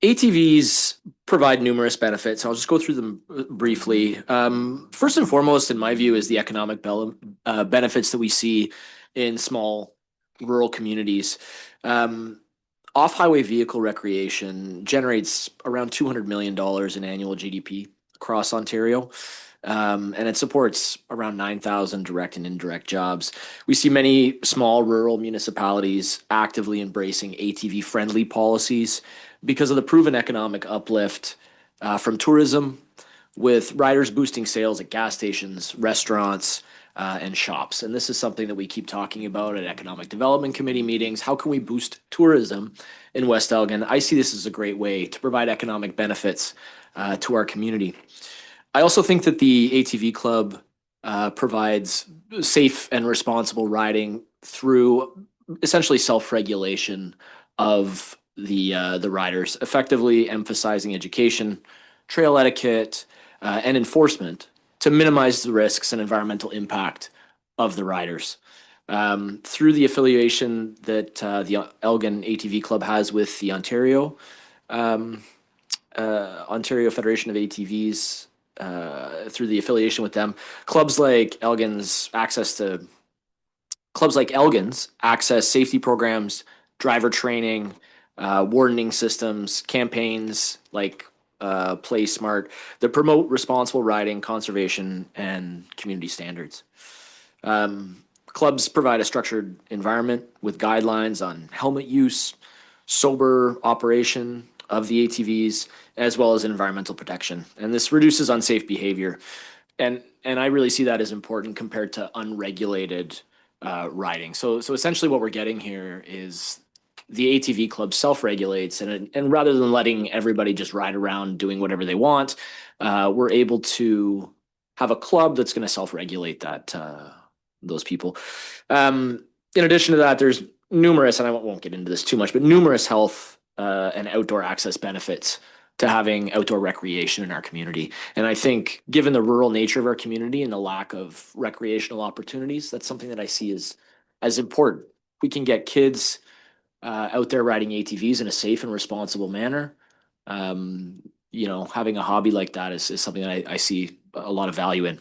ATVs provide numerous benefits. I'll just go through them briefly. First and foremost, in my view, is the economic benefits that we see in small rural communities. Off-highway vehicle recreation generates around $200 million in annual GDP across Ontario. And it supports around 9,000 direct and indirect jobs. We see many small rural municipalities actively embracing ATV-friendly policies because of the proven economic uplift from tourism, with riders boosting sales at gas stations, restaurants, and shops. And this is something that we keep talking about at Economic Development Committee meetings. How can we boost tourism in West Elgin? I see this as a great way to provide economic benefits to our community. I also think that the ATV Club provides safe and responsible riding through essentially self-regulation of the riders, effectively emphasizing education, trail etiquette, and enforcement to minimize the risks and environmental impact of the riders. Through the affiliation that the Elgin ATV Club has with the Ontario Federation of ATVs, through the affiliation with them, clubs like Elgin's access safety programs, driver training, warning systems, campaigns like Play Smart that promote responsible riding, conservation, and community standards. Clubs provide a structured environment with guidelines on helmet use, sober operation of the ATVs, as well as environmental protection. And this reduces unsafe behavior. And I really see that as important compared to unregulated riding. So essentially what we're getting here is the ATV Club self-regulates, and rather than letting everybody just ride around doing whatever they want, we're able to have a club that's going to self-regulate those people. In addition to that, there's numerous, and I won't get into this too much, but numerous health and outdoor access benefits to having outdoor recreation in our community. And I think given the rural nature of our community and the lack of recreational opportunities, that's something that I see as important. We can get kids out there riding ATVs in a safe and responsible manner. Having a hobby like that is something that I see a lot of value in.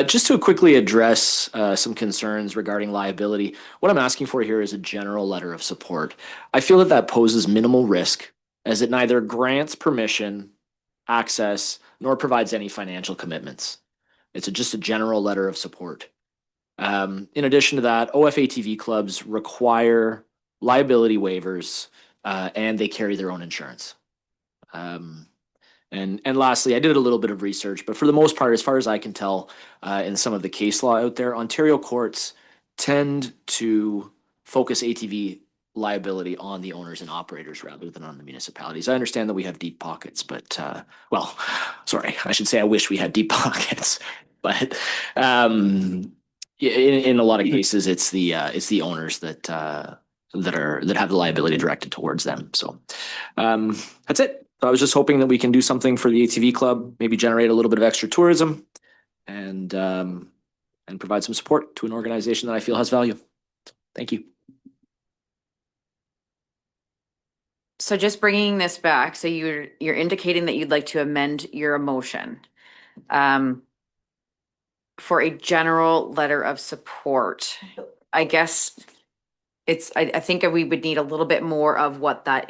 Just to quickly address some concerns regarding liability, what I'm asking for here is a general letter of support. I feel that poses minimal risk, as it neither grants permission, access, nor provides any financial commitments. It's just a general letter of support. In addition to that, OFATV clubs require liability waivers, and they carry their own insurance. And lastly, I did a little bit of research, but for the most part, as far as I can tell, in some of the case law out there, Ontario courts tend to focus ATV liability on the owners and operators rather than on the municipalities. I understand that we have deep pockets, but sorry, I should say I wish we had deep pockets, but in a lot of cases, it's the owners that have the liability directed towards them. So that's it. I was just hoping that we can do something for the ATV Club, maybe generate a little bit of extra tourism, and provide some support to an organization that I feel has value. Thank you. So just bringing this back, so you're indicating that you'd like to amend your motion for a general letter of support. I guess I think we would need a little bit more of what that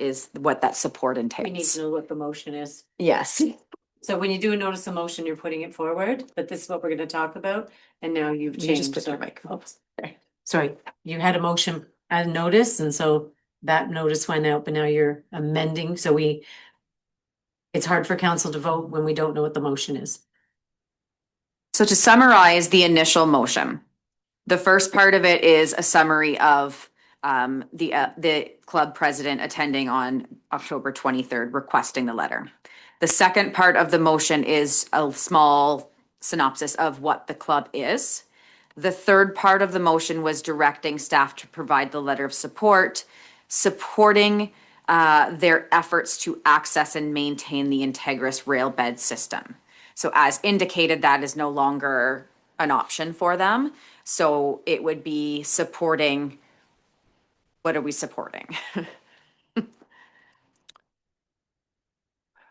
support entails. We need to know what the motion is. Yes. So when you do a notice of motion, you're putting it forward, but this is what we're going to talk about. And now you've You changed. just put the mic. Sorry, you had a motion as notice, and so that notice went out, but now you're amending. So it's hard for council to vote when we don't know what the motion is. So to summarize the initial motion, The first part of it is a summary of the club president attending on October 23rd, requesting the letter. The second part of the motion is a small synopsis of what the club is. The third part of the motion was directing staff to provide the letter of support, supporting their efforts to access and maintain the Integris rail bed system. So as indicated, that is no longer an option for them. So it would be supporting, what are we supporting?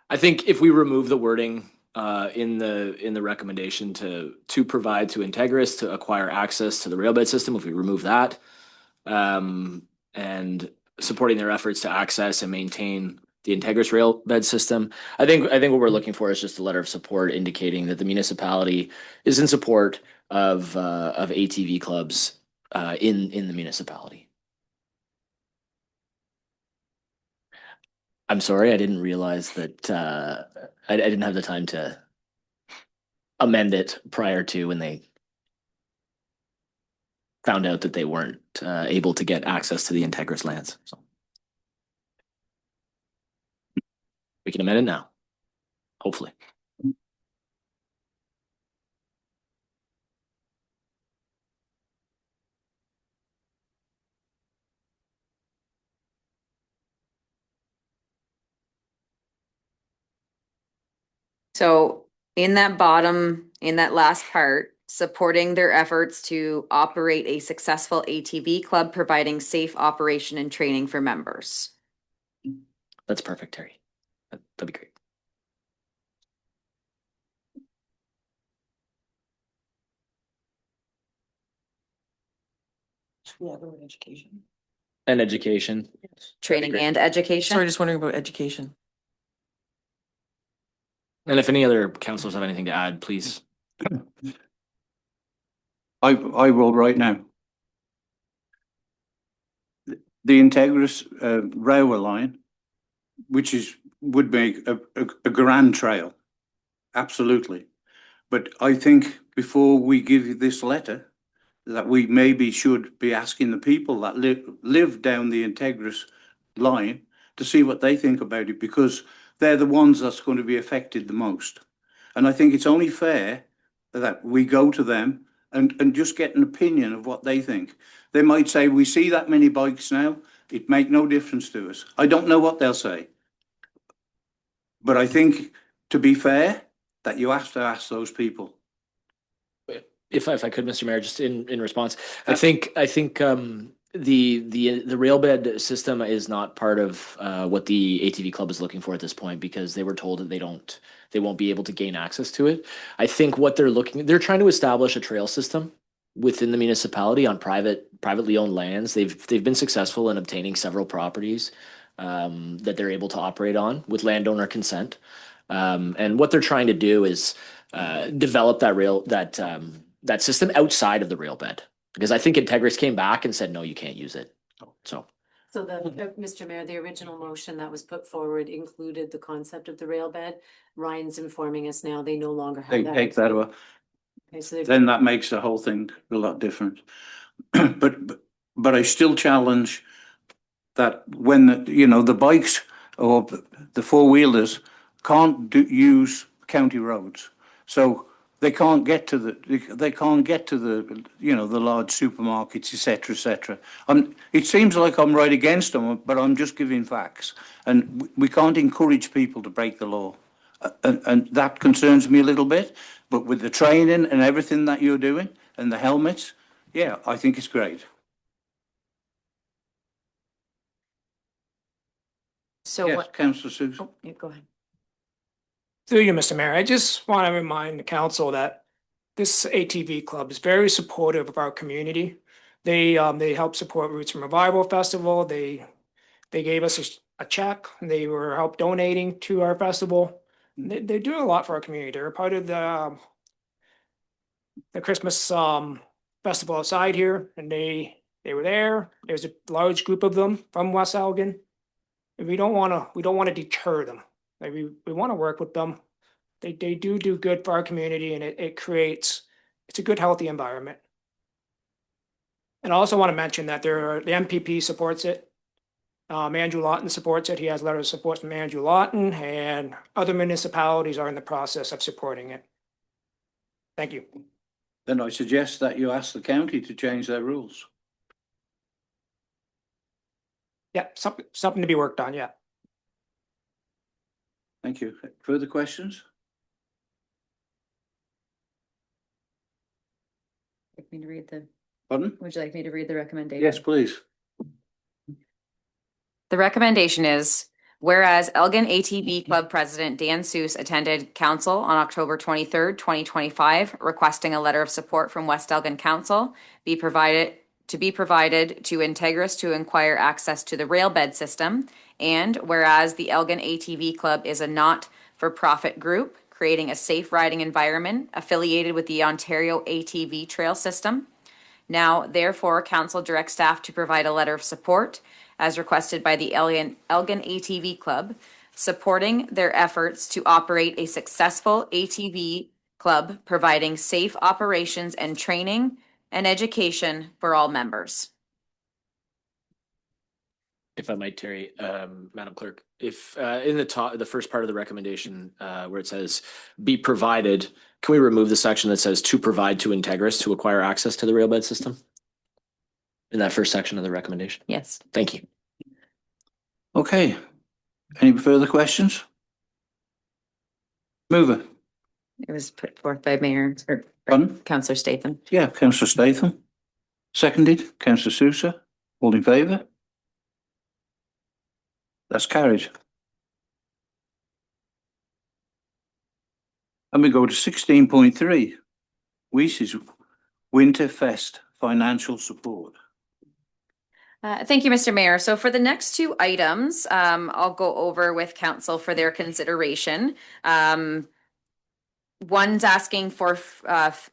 I think if we remove the wording in the recommendation to provide to Integris to acquire access to the railbed system, if we remove that, and supporting their efforts to access and maintain the Integris railbed system, I think what we're looking for is just a letter of support indicating that the municipality is in support of ATV clubs in the municipality. I'm sorry, I didn't realize that I didn't have the time to amend it prior to when they found out that they weren't able to get access to the Integris lands. So we can amend it now, hopefully. So in that last part, supporting their efforts to operate a successful ATV club, providing safe operation and training for members. That's perfect, Terry. That'd be great. Education. And education. Training and education. Sorry, just wondering about education. And if any other councilors have anything to add, please. I will right now. The Integris railway line, which would make a grand trail, absolutely. But I think before we give you this letter, that we maybe should be asking the people that live down the Integris line to see what they think about it, because they're the ones that's going to be affected the most. And I think it's only fair that we go to them and just get an opinion of what they think. They might say, we see that many bikes now, it make no difference to us. I don't know what they'll say. But I think, to be fair, that you have to ask those people. If I could, Mr. Mayor, just in response, I think the railbed system is not part of what the ATV club is looking for at this point, because they were told that they won't be able to gain access to it. I think what they're trying to establish a trail system within the municipality on privately owned lands. They've been successful in obtaining several properties that they're able to operate on with landowner consent. And what they're trying to do is develop that system outside of the rail bed, because I think Integris came back and said, no, you can't use it. So Mr. Mayor, the original motion that was put forward included the concept of the rail bed. Ryan's informing us now they no longer have They that. take that away. Okay, so Then that makes the whole thing a lot different. But I still challenge that when the bikes or the four-wheelers can't use county roads, so they can't get to the the large supermarkets, etc. It seems like I'm right against them, but I'm just giving facts, and we can't encourage people to break the law, and that concerns me a little bit. But with the training and everything that you're doing and the helmets, yeah, I think it's great. So Yes, what? Councillor Susan. Oh, yeah, go ahead. Through you, Mr. Mayor, I just want to remind the council that this ATV club is very supportive of our community. They help support Roots and Revival Festival. They gave us a check. They were help donating to our festival. They do a lot for our community. They're a part of the Christmas festival outside here, and they were there. There's a large group of them from West Elgin, and we don't want to deter them. Like we want to work with them. They do good for our community, and it's a good, healthy environment. And I also want to mention that the MPP supports it. Andrew Lawton supports it. He has letters of support from Andrew Lawton, and other municipalities are in the process of supporting it. Thank you. Then I suggest that you ask the county to change their rules. Yeah, something to be worked on, yeah. Thank you. Further questions? Like me to read the, Pardon? would you like me to read the recommendation? Yes, please. The recommendation is, whereas Elgin ATV Club President Dan Seuss attended council on October 23rd, 2025, requesting a letter of support from West Elgin Council be provided to Integris to inquire access to the rail bed system. And whereas the Elgin ATV Club is a not-for-profit group creating a safe riding environment affiliated with the Ontario ATV Trail System. Now, therefore, council directs staff to provide a letter of support as requested by the Elgin ATV Club, supporting their efforts to operate a successful ATV club, providing safe operations and training and education for all members. If I might, Terry, Madam Clerk, if in the first part of the recommendation where it says be provided, can we remove the section that says to provide to Integris to acquire access to the railbed system? In that first section of the recommendation? Yes. Thank you. Okay. Any further questions? Mover. It was put forth by Mayor or Pardon? Councillor Statham. Yeah, Councillor Statham. Seconded, Councillor Sousa. All in favour? That's carried. And we go to 16.3. Weese's Winterfest financial support. Thank you, Mr. Mayor. So for the next two items, I'll go over with council for their consideration. One's asking for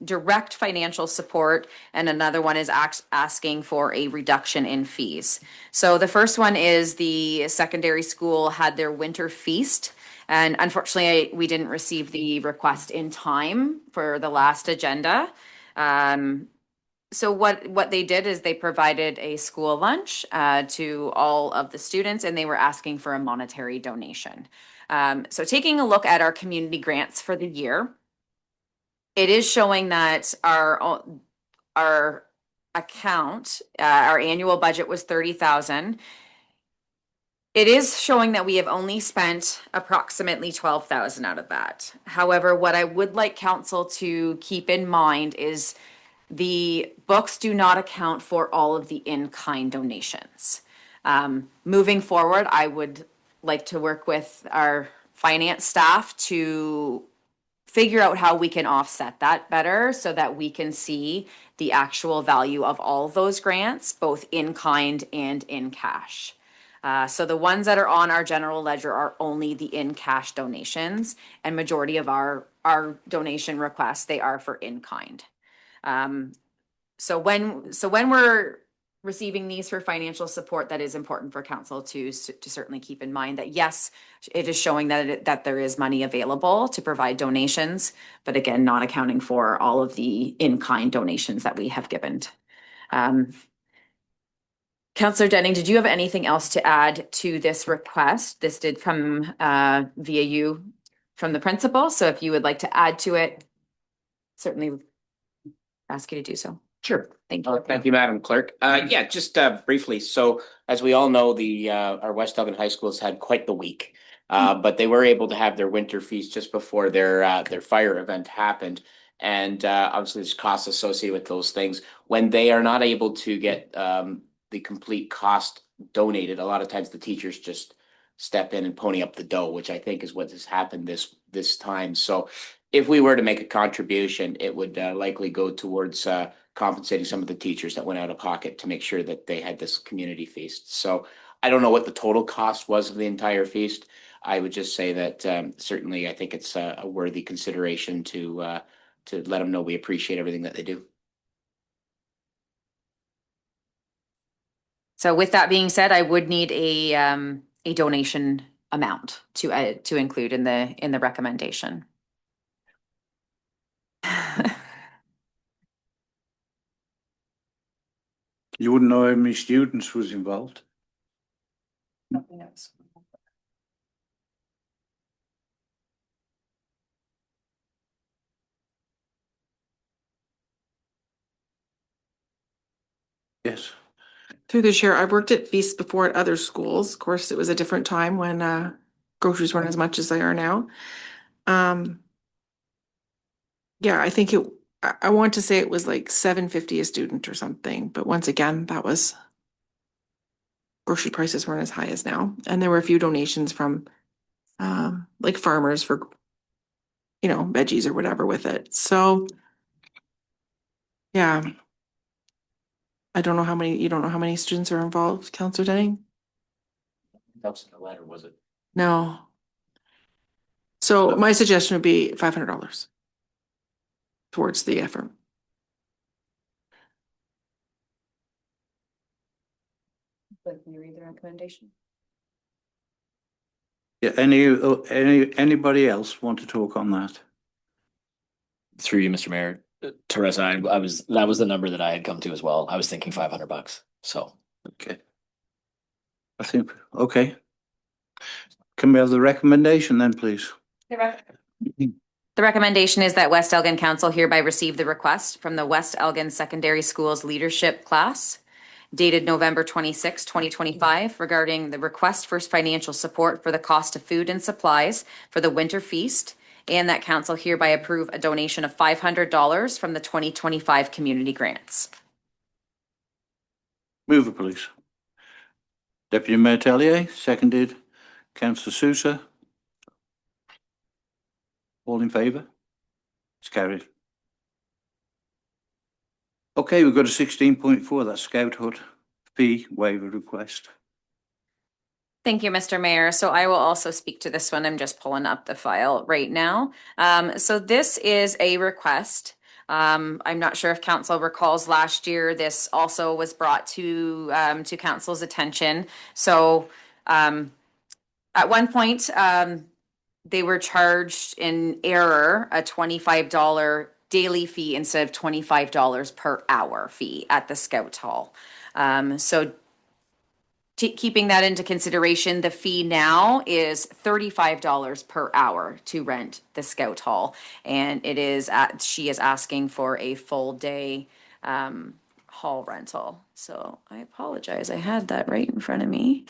direct financial support, and another one is asking for a reduction in fees. So the first one is the secondary school had their winter feast, and unfortunately, we didn't receive the request in time for the last agenda. So what they did is they provided a school lunch to all of the students, and they were asking for a monetary donation. So taking a look at our community grants for the year, it is showing that our account, our annual budget was 30,000. It is showing that we have only spent approximately 12,000 out of that. However, what I would like council to keep in mind is the books do not account for all of the in-kind donations. Moving forward, I would like to work with our finance staff to figure out how we can offset that better so that we can see the actual value of all those grants, both in kind and in cash. So the ones that are on our general ledger are only the in cash donations, and majority of our donation requests, they are for in kind. So when we're receiving these for financial support, that is important for council to certainly keep in mind that yes, it is showing that there is money available to provide donations, but again, not accounting for all of the in-kind donations that we have given. Councillor Denning, did you have anything else to add to this request? This did come via you from the principal, so if you would like to add to it, certainly ask you to do so. Sure. Thank you. Thank you, Madam Clerk. Yeah, just briefly. So as we all know, our West Elgin High Schools had quite the week, but they were able to have their winter feast just before their fire event happened. And obviously there's costs associated with those things. When they are not able to get the complete cost donated, a lot of times the teachers just step in and pony up the dough, which I think is what has happened this time. So if we were to make a contribution, it would likely go towards compensating some of the teachers that went out of pocket to make sure that they had this community feast. So I don't know what the total cost was of the entire feast. I would just say that certainly I think it's a worthy consideration to let them know we appreciate everything that they do. So with that being said, I would need a donation amount to include in the recommendation. You wouldn't know how many students was involved. Yes. Through the chair, I've worked at Feast before at other schools. Of course, it was a different time when groceries weren't as much as they are now. Yeah, I think I want to say it was like $7.50 a student or something, but once again, that was grocery prices weren't as high as now. And there were a few donations from like farmers for, you know, veggies or whatever with it. So yeah. I don't know how many, you don't know how many students are involved, Counselor Denning? That was in the letter, was it? No. So my suggestion would be $500 towards the effort. Can you read the recommendation? Yeah, anybody else want to talk on that? Through you, Mr. Mayor. Teresa, that was the number that I had come to as well. I was thinking $500. So. Okay. I think, okay. Can we have the recommendation then, please? The recommendation is that West Elgin Council hereby receive the request from the West Elgin Secondary Schools Leadership Class dated November 26, 2025, regarding the request for financial support for the cost of food and supplies for the winter feast, and that council hereby approve a donation of $500 from the 2025 community grants. Move it, please. Deputy Mayor Tellier, seconded. Councillor Sousa. All in favour? It's carried. Okay, we've got a 16.4, that's Scout Hut fee waiver request. Thank you, Mr. Mayor. So I will also speak to this one. I'm just pulling up the file right now. So this is a request. I'm not sure if council recalls last year, this also was brought to council's attention. So at one point, they were charged in error a $25 daily fee instead of $25 per hour fee at the Scout Hall. So keeping that into consideration, the fee now is $35 per hour to rent the Scout Hall. And it is she is asking for a full day hall rental. So I apologize. I had that right in front of me.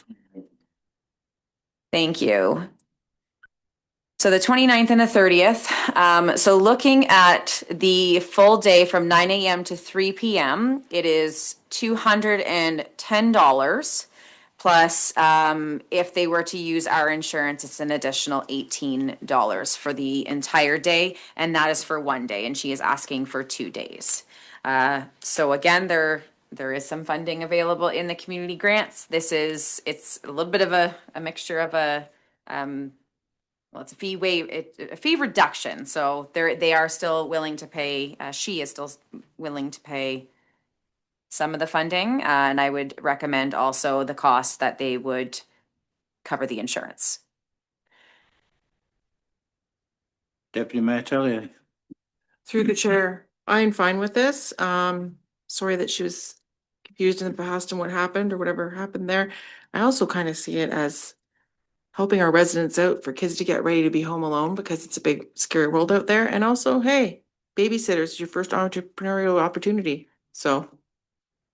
Thank you. So the 29th and the 30th. So looking at the full day from 9 a.m. to 3 p.m., it is $210. Plus, if they were to use our insurance, it's an additional $18 for the entire day, and that is for one day, and she is asking for 2 days. So again, there is some funding available in the community grants. It's a little bit of a mixture of it's a fee reduction. So they are still willing to pay, she is still willing to pay some of the funding, and I would recommend also the cost that they would cover the insurance. Deputy Mayor Tellier. Through the chair, I'm fine with this. Sorry that she was confused in the past and what happened or whatever happened there. I also kind of see it as helping our residents out for kids to get ready to be home alone because it's a big scary world out there. And also, hey, babysitters, your first entrepreneurial opportunity. So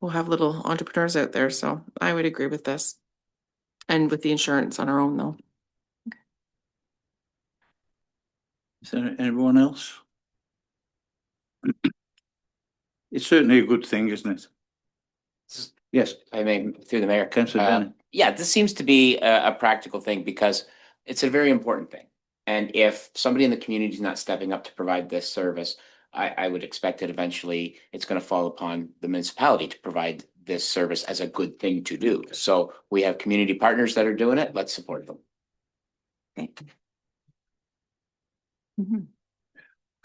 we'll have little entrepreneurs out there. So I would agree with this. And with the insurance on our own though. Is there anyone else? It's certainly a good thing, isn't it? Yes. I mean, through the mayor. Councillor Denning. Yeah, this seems to be a practical thing because it's a very important thing. And if somebody in the community is not stepping up to provide this service, I would expect that eventually it's going to fall upon the municipality to provide this service as a good thing to do. So we have community partners that are doing it. Let's support them. Okay.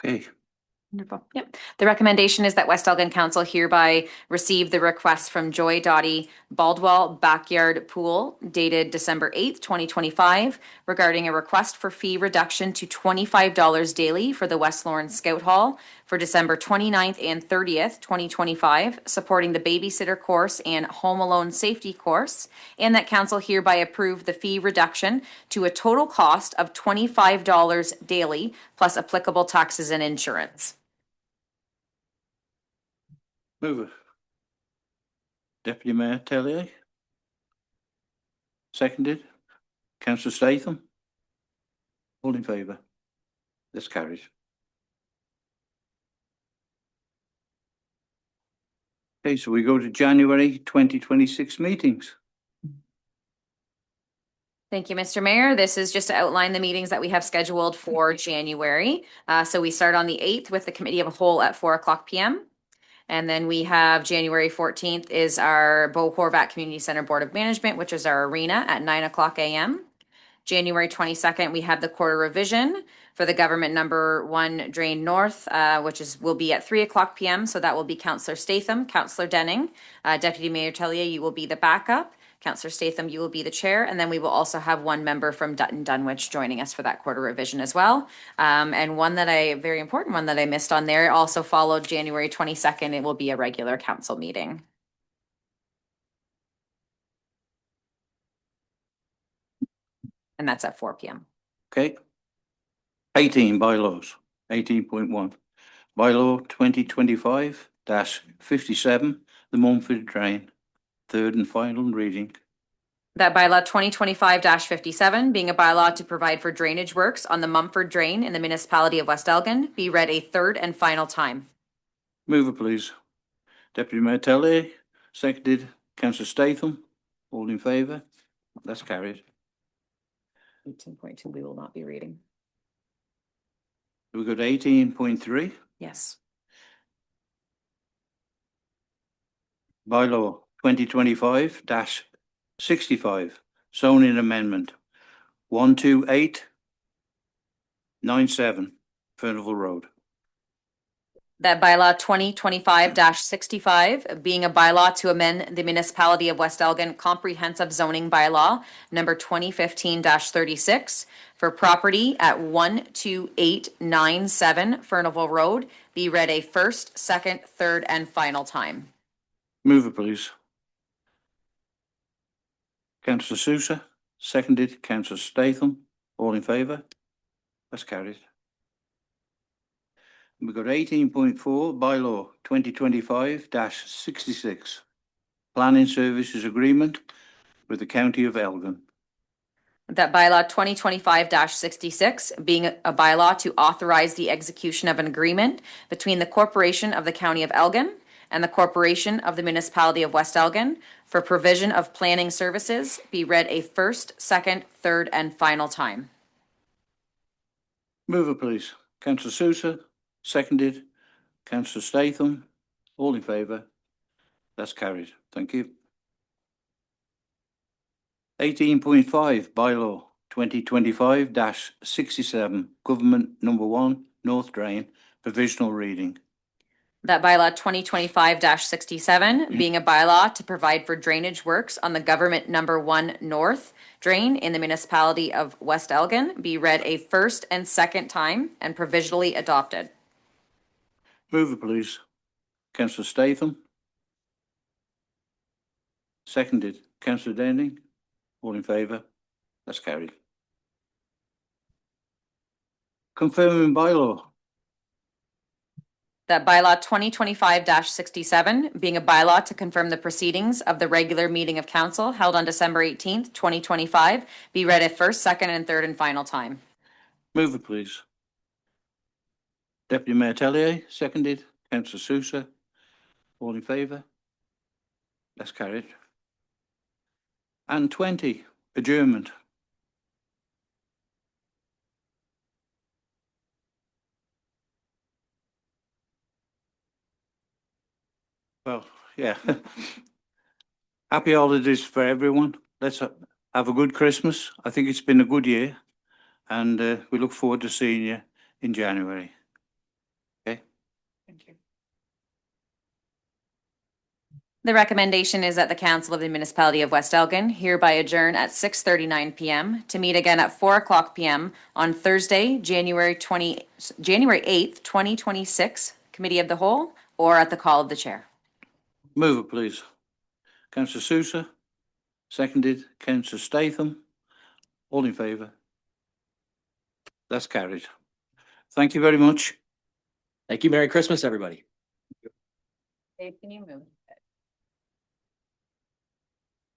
Okay. Wonderful. Yep. The recommendation is that West Elgin Council hereby receive the request from Joy Dottie Baldwell Backyard Pool dated December 8th, 2025, regarding a request for fee reduction to $25 daily for the West Lawrence Scout Hall for December 29th and 30th, 2025, supporting the babysitter course and home alone safety course, and that council hereby approve the fee reduction to a total cost of $25 daily plus applicable taxes and insurance. Move it. Deputy Mayor Tellier. Seconded. Councillor Statham. All in favour? That's carried. Okay, so we go to January 2026 meetings. Thank you, Mr. Mayor. This is just to outline the meetings that we have scheduled for January. So we start on the 8th with the Committee of a Whole at 4:00 p.m. And then we have January 14th is our Bo Horvat Community Center Board of Management, which is our arena at 9:00 a.m. January 22nd, we have the quarter revision for the government number 1 Drain North, which will be at 3:00 p.m. So that will be Councillor Statham, Councillor Denning, Deputy Mayor Tellier, you will be the backup. Councillor Statham, you will be the chair, and then we will also have one member from Dutton Dunwich joining us for that quarter revision as well. And very important one that I missed on there, also followed January 22nd, it will be a regular council meeting. And that's at 4 p.m. Okay. 18 bylaws, 18.1. Bylaw 2025-57, the Mumford Drain, third and final reading. That bylaw 2025-57, being a bylaw to provide for drainage works on the Mumford Drain in the municipality of West Elgin, be read a third and final time. Move it, please. Deputy Mayor Tellier, seconded. Councillor Statham, all in favour? That's carried. 18.2 we will not be reading. We've got 18.3. Yes. Bylaw 2025-65, zoning amendment 12897, Furnival Road. That bylaw 2025-65, being a bylaw to amend the municipality of West Elgin comprehensive zoning bylaw number 2015-36 for property at 12897 Furnival Road, be read a first, second, third, and final time. Move it, please. Councillor Sousa, seconded. Councillor Statham, all in favour? That's carried. We've got 18.4, bylaw 2025-66, planning services agreement with the County of Elgin. That bylaw 2025-66, being a bylaw to authorize the execution of an agreement between the Corporation of the County of Elgin and the Corporation of the Municipality of West Elgin for provision of planning services, be read a first, second, third, and final time. Move it, please. Councillor Sousa, seconded. Councillor Statham, all in favour? That's carried. Thank you. 18.5, bylaw 2025-67, government number 1, North Drain, provisional reading. That bylaw 2025-67, being a bylaw to provide for drainage works on the government number 1 North Drain in the municipality of West Elgin, be read a first and second time and provisionally adopted. Move it, please. Councillor Statham. Seconded. Councillor Denning. All in favour? That's carried. Confirming bylaw. That bylaw 2025-67, being a bylaw to confirm the proceedings of the regular meeting of council held on December 18th, 2025, be read a first, second, and third and final time. Move it, please. Deputy Mayor Tellier, seconded. Councillor Sousa. All in favour? That's carried. And 20, adjournment. Well, yeah. Happy holidays for everyone. Let's have a good Christmas. I think it's been a good year, and we look forward to seeing you in January. Okay? Thank you. The recommendation is that the Council of the Municipality of West Elgin hereby adjourn at 6:39 PM to meet again at 4 o'clock PM on Thursday, January 8th, 2026, Committee of the Whole, or at the call of the chair. Move it, please. Councillor Sousa, seconded. Councillor Statham. All in favour? That's carried. Thank you very much. Thank you. Merry Christmas, everybody. Dave, can you move?